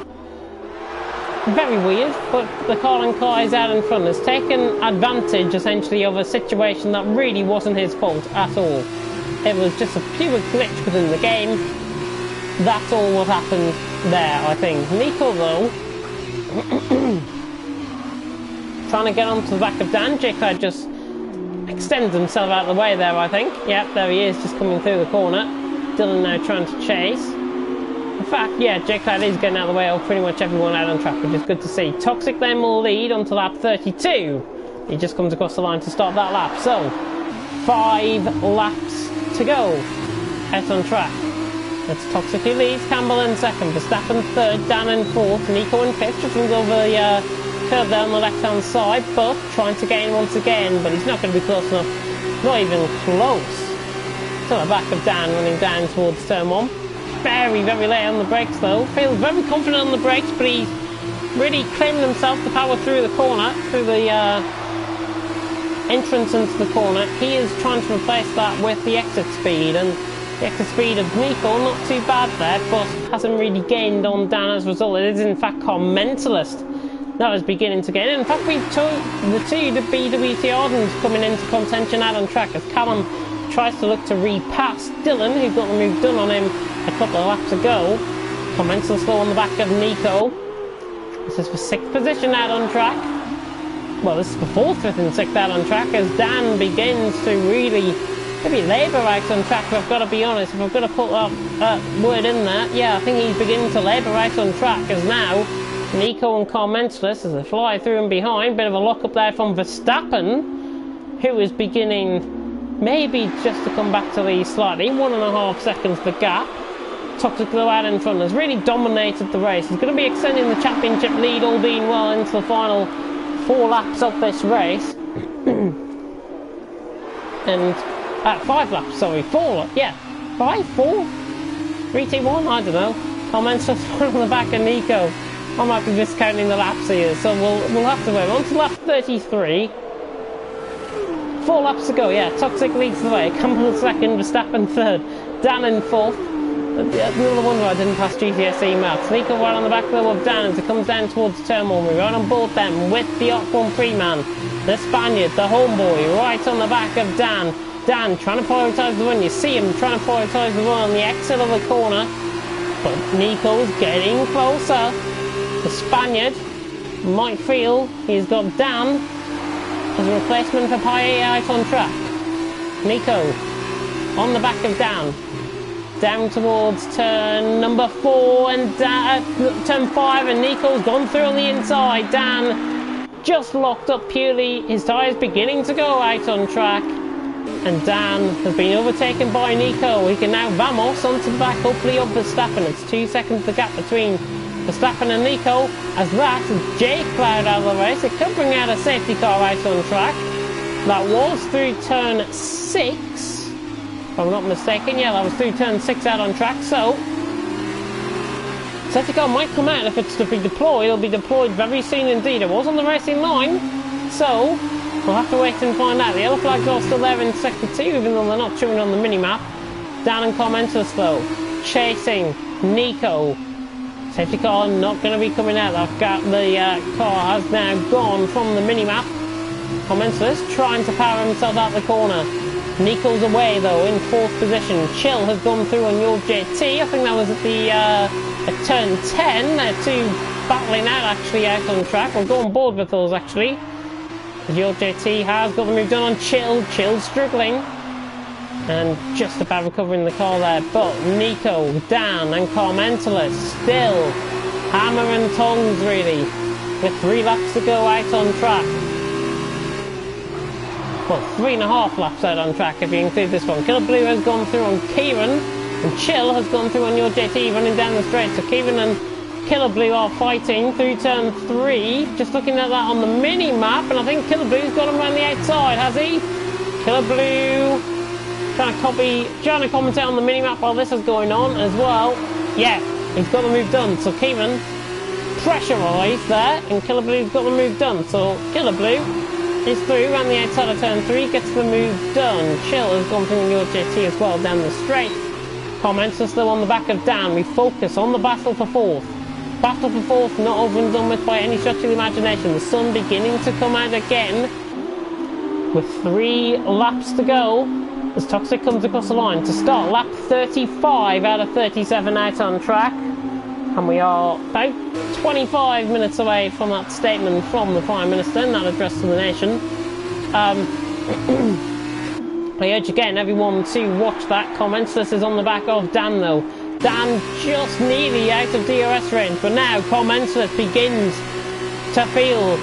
Very weird, but the car is out in front. Has taken advantage essentially of a situation that really wasn't his fault at all. It was just a pure glitch within the game. That's all what happened there, I think. Nico, though, trying to get onto the back of Dan. J-Clad just extends himself out of the way there, I think. Yep, there he is, just coming through the corner. Dylan now trying to chase. In fact, yeah, J-Clad is getting out of the way of pretty much everyone out on track, which is good to see. Toxic then will lead onto lap 32. He just comes across the line to start that lap. So, 5 laps to go out on track. That's Toxic who leads, Campbell in second, Verstappen third, Dan in fourth, Nico in fifth, just runs over the curve there on the left-hand side, but trying to gain once again, but he's not going to be close enough, not even close. To the back of Dan, running down towards turn 1. Very, very late on the brakes though. Feels very confident on the brakes, but he's really claimed himself to power through the corner, through the entrance into the corner. He is trying to replace that with the exit speed, and the exit speed of Nico, not too bad there, but hasn't really gained on Dan as a result. It is in fact Commensalist that was beginning to gain. In fact, the BWT Ardens coming into contention out on track as Callum tries to look to repass Dylan, who got the move done on him a couple of laps ago. Commensalist slow on the back of Nico. This is for 6th position out on track. Well, this is for 4th, 5th and 6th out on track as Dan begins to really maybe labour out on track, if I've got to be honest. If I've got to put that word in there, yeah, I think he's beginning to labour out on track as now Nico and Car Mentalist as they fly through and behind. Bit of a lock up there from Verstappen, who is beginning maybe just to come back to lead slightly. 1.5 seconds the gap. Toxic Blue out in front has really dominated the race. He's going to be extending the championship lead, all being well, into the final 4 laps of this race. And 5 laps, sorry, 4, yeah, 5, 4, 3, 2, 1, I don't know. Comments on the back of Nico. I might be miscounting the laps here, so we'll have to wait. On to lap 33. 4 laps to go, yeah. Toxic leads the way. Campbell second, Verstappen third, Dan in fourth. Another wonder I didn't pass GTSE maps. Nico right on the back though of Dan as it comes down towards the turmoil. We're right on board them with the F1 Freeman, the Spaniard, the homeboy, right on the back of Dan. Dan trying to prioritise the run. You see him trying to prioritise the run on the exit of the corner. But Nico's getting closer. The Spaniard might feel he's got Dan as a replacement for Paye out on track. Nico on the back of Dan. Down towards turn number 4 and turn 5, and Nico's gone through on the inside. Dan just locked up purely. His tyres beginning to go out on track. And Dan has been overtaken by Nico. He can now vamos onto the back, hopefully of Verstappen. It's 2 seconds the gap between Verstappen and Nico. As that is Jake Cloud out of the race. It could bring out a safety car out on track. That was through turn 6. If I'm not mistaken, yeah, that was through turn 6 out on track. So safety car might come out. If it's to be deployed, it'll be deployed very soon indeed. It was on the racing line, so we'll have to wait and find out. The yellow flags are still there in sector 2, even though they're not showing on the mini-map. Dan and Commentus though, chasing Nico. Safety car not going to be coming out. The car has now gone from the mini-map. Commentus trying to power himself out the corner. Nico's away though, in 4th position. Chill has gone through on your JT. I think that was at turn 10. They're 2 battling out actually out on track. We'll go on board with those actually. Your JT has got the move done on Chill. Chill's struggling. And just about recovering the car there. But Nico, Dan and Carmentalist still hammer and tongs really. With 3 laps to go out on track. Well, 3.5 laps out on track if you include this one. Killer Blue has gone through on Kieran, and Chill has gone through on your JT running down the straight. So Kieran and Killer Blue are fighting through turn 3. Just looking at that on the mini map, and I think Killer Blue's got him around the outside, has he? Killer Blue trying to commentate on the mini map while this is going on as well. Yeah, he's got the move done. So Kieran pressurised there, and Killer Blue's got the move done. So Killer Blue is through around the outside of turn 3, gets the move done. Chill has gone through your JT as well down the straight. Comments are still on the back of Dan. We focus on the battle for 4th. Battle for 4th not over and done with by any stretch of the imagination. The sun beginning to come out again with 3 laps to go as Toxic comes across the line to start lap 35 out of 37 out on track. And we are about 25 minutes away from that statement from the Prime Minister and that address to the nation. I urge again everyone to watch that. Comments. This is on the back of Dan though. Dan just nearly out of DRS range, but now Commensless begins to feel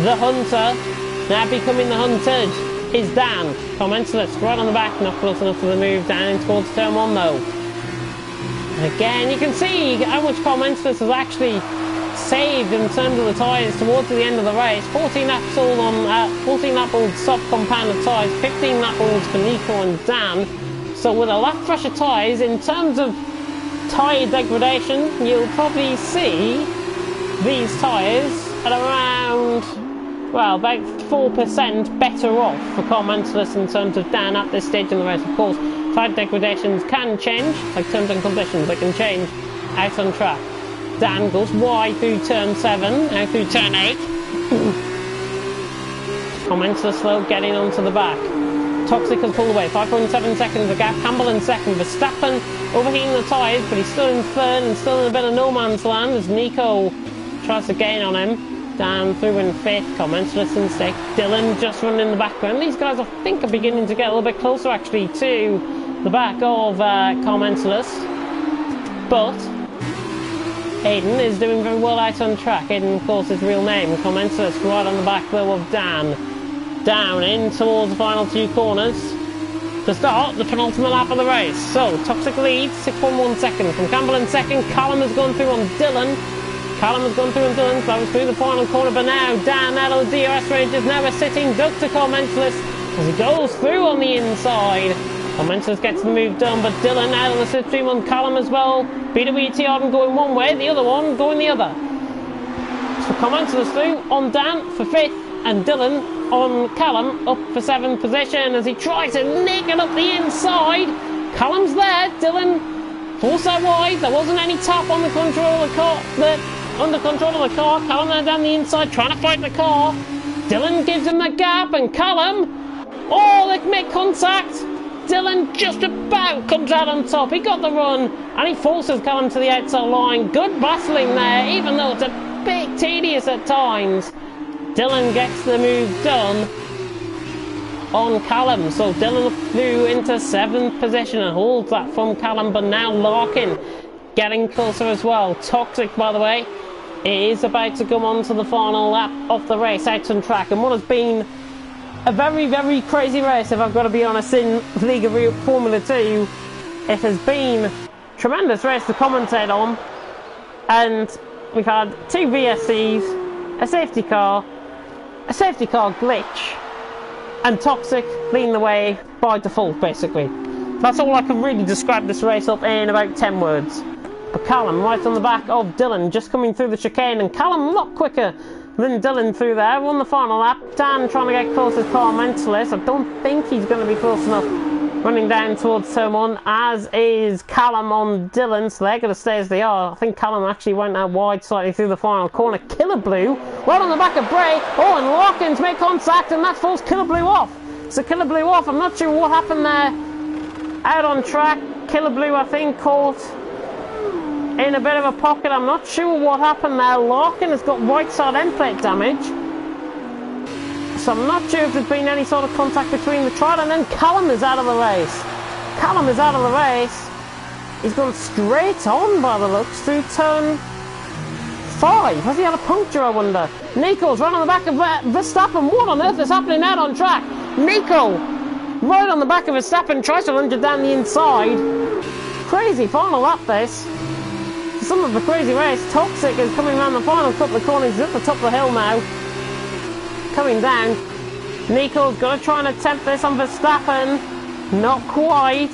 the hunter. Now becoming the hunted is Dan. Commensless right on the back, not close enough to the move down in towards turn 1 though. Again, you can see how much Commensless has actually saved in terms of the tyres towards the end of the race. 14 laps all on 14 lap old soft compounded tyres, 15 lap olds for Nico and Dan. So with a lap fresher tyres, in terms of tyre degradation, you'll probably see these tyres at around, well, about 4% better off for Commensless in terms of Dan at this stage in the race. Of course, tyre degradations can change, like terms and conditions, they can change out on track. Dan goes wide through turn 7, now through turn 8. Commensless though getting onto the back. Toxic has pulled away, 5.7 seconds the gap. Campbell in second, Verstappen overheating the tyres, but he's still in third and still in a bit of no man's land as Nico tries to gain on him. Dan through in 5th, Commensless in 6th. Dylan just running in the background. These guys I think are beginning to get a little bit closer actually to the back of Commensless. But Aiden is doing very well out on track. Aiden, of course, his real name. Commensurate right on the back though of Dan. Down in towards the final 2 corners to start the penultimate lap of the race. So, Toxic leads 6.1 seconds from Campbell in second. Callum has gone through on Dylan. Callum has gone through on Dylan, so that was through the final corner, but now Dan out of the DRS range is now a sitting duck to Commensurate as he goes through on the inside. Commensurate gets the move done, but Dylan out of the slipstream on Callum as well. BWT Arden going one way, the other one going the other. So Commensurate through on Dan for 5th, and Dylan on Callum up for 7th position as he tries to nick it up the inside. Callum's there, Dylan falls out wide. There wasn't any tap on the control of the car, under control of the car. Callum there down the inside trying to fight the car. Dylan gives him the gap, and Callum, oh, they make contact. Dylan just about comes out on top. He got the run and he forces Callum to the outside line. Good battling there, even though it's a bit tedious at times. Dylan gets the move done on Callum, so Dylan through into 7th position and holds that from Callum, but now Larkin getting closer as well. Toxic, by the way, is about to come on to the final lap of the race out on track, and what has been a very, very crazy race, if I've got to be honest, in League of Formula 2. It has been a tremendous race to commentate on, and we've had 2 VSCs, a safety car glitch, and Toxic leading the way by default, basically. That's all I can really describe this race up in about 10 words. But Callum right on the back of Dylan, just coming through the chicane, and Callum a lot quicker than Dylan through there. On the final lap, Dan trying to get close as Mentalist. I don't think he's going to be close enough running down towards turn 1, as is Callum on Dylan, so they're going to stay as they are. I think Callum actually went out wide slightly through the final corner. Killer Blue right on the back of Bray. Oh, and Larkins make contact, and that falls Killer Blue off. So Killer Blue off. I'm not sure what happened there out on track. Killer Blue, I think, caught in a bit of a pocket. I'm not sure what happened there. Larkin has got right side end plate damage, so I'm not sure if there's been any sort of contact between the trial, and then Callum is out of the race. Callum is out of the race. He's gone straight on by the looks through turn 5. Has he had a puncture, I wonder? Nico's right on the back of Verstappen. What on earth is happening out on track? Nico right on the back of Verstappen, tries to lunge it down the inside. Crazy final lap this. Some of a crazy race. Toxic is coming around the final couple of corners. He's at the top of the hill now. Coming down. Nico's going to try and attempt this on Verstappen. Not quite.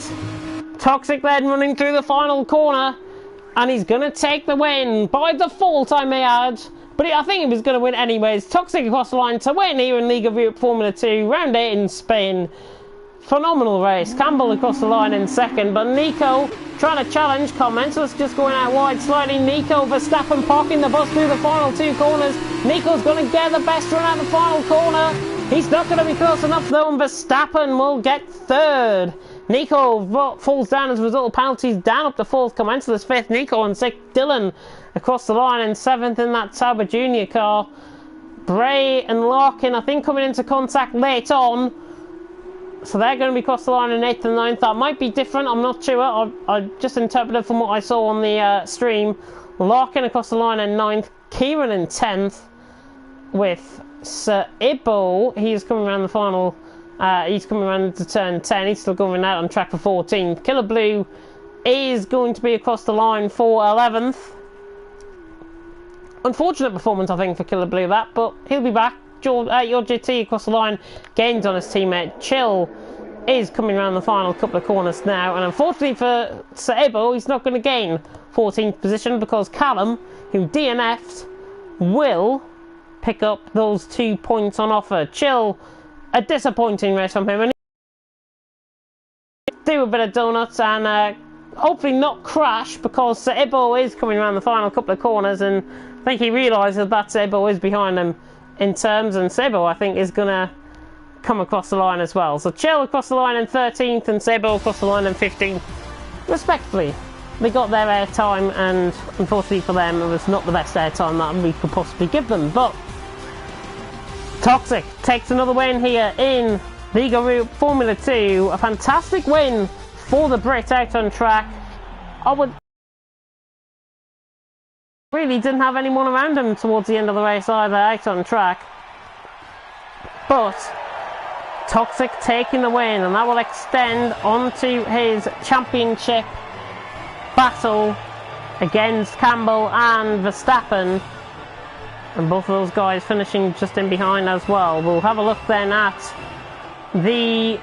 Toxic then running through the final corner, and he's going to take the win by default, I may add. But I think he was going to win anyways. Toxic across the line to win here in League of Europe Formula 2, round 8 in Spain. Phenomenal race. Campbell across the line in second, but Nico trying to challenge. Commensurate just going out wide slightly. Nico, Verstappen parking the bus through the final 2 corners. Nico's going to get the best run out the final corner. He's not going to be close enough though, and Verstappen will get 3rd. Nico falls down as a result of penalties, down up to 4th. Commensurate's 5th. Nico and 6th. Dylan across the line in 7th in that Sauber Junior car. Bray and Larkin, I think, coming into contact late on, so they're going to be across the line in 8th and 9th. That might be different, I'm not sure. I just interpreted from what I saw on the stream. Larkin across the line in 9th. Kieran in 10th with Sir Ibo. He's coming around the final. He's coming around to turn 10. He's still going out on track for 14th. Killer Blue is going to be across the line for 11th. Unfortunate performance, I think, for Killer Blue, that, but he'll be back. Your GT across the line gains on his teammate. Chill is coming around the final couple of corners now, and unfortunately for Sebo, he's not going to gain 14th position because Callum, who DNF'd, will pick up those 2 points on offer. Chill, a disappointing race from him, and do a bit of donuts and hopefully not crash, because Sebo is coming around the final couple of corners, and I think he realises that Sebo is behind him in terms, and Sebo, I think, is going to come across the line as well. So Chill across the line in 13th and Sebo across the line in 15th, respectively. They got their airtime, and unfortunately for them, it was not the best airtime that we could possibly give them. But Toxic takes another win here in League of Europe Formula 2. A fantastic win for the Brit out on track. I would Really didn't have anyone around him towards the end of the race either, out on track. But Toxic taking the win, and that will extend onto his championship battle against Campbell and Verstappen, and both of those guys finishing just in behind as well. We'll have a look then at the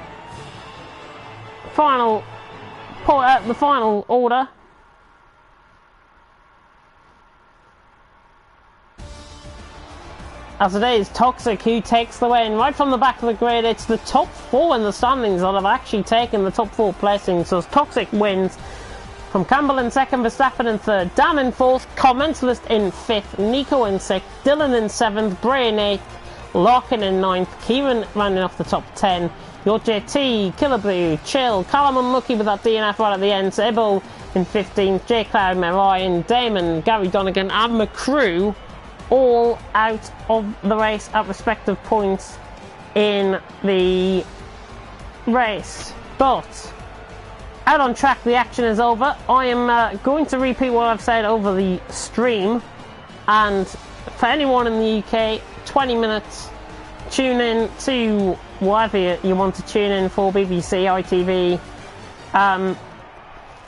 final order. As it is Toxic who takes the win right from the back of the grid. It's the top 4 in the standings that have actually taken the top 4 placings. So Toxic wins from Campbell in 2nd, Verstappen in 3rd, Dan in 4th, Commentalist in 5th, Nico in 6th, Dylan in 7th, Bray in 8th, Larkin in 9th, Kieran rounding off the top 10, your JT, Killer Blue, Chill, Callum Unlucky with that DNF right at the end, Sybil in 15th, J Cloud, Marion, Damon, Gary Donegan and McCrew all out of the race at respective points in the race. But out on track, the action is over. I am going to repeat what I've said over the stream, and for anyone in the UK, 20 minutes, tune in to whatever you want to tune in for, BBC, ITV.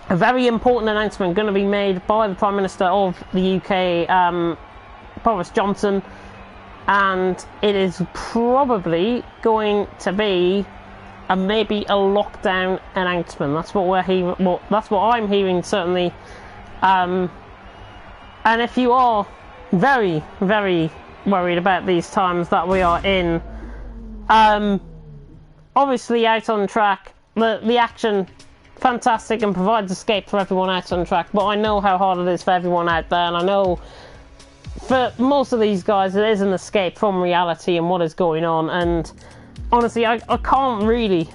A very important announcement going to be made by the Prime Minister of the UK, Boris Johnson, and it is probably going to be maybe a lockdown announcement. That's what we're hearing. That's what I'm hearing, certainly. And if you are very, very worried about these times that we are in, obviously out on track, the action fantastic and provides escape for everyone out on track. But I know how hard it is for everyone out there, and I know for most of these guys it is an escape from reality and what is going on. And honestly, I can't really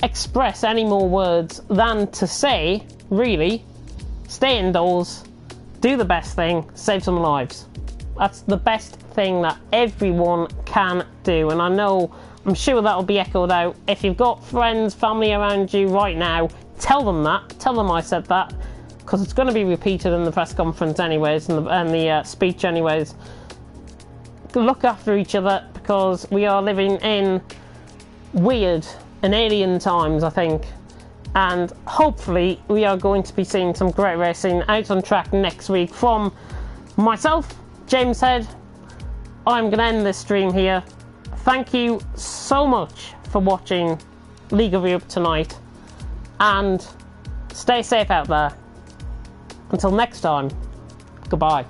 express any more words than to say, really, stay indoors, do the best thing, save some lives. That's the best thing that everyone can do, and I'm sure that will be echoed out. If you've got friends, family around you right now, tell them I said that, because it's going to be repeated in the press conference anyways, and the speech anyways. Look after each other, because we are living in weird and alien times, I think, and hopefully we are going to be seeing some great racing out on track next week. From myself, James Head, I'm going to end this stream here. Thank you so much for watching League of Europe tonight, and stay safe out there. Until next time, goodbye.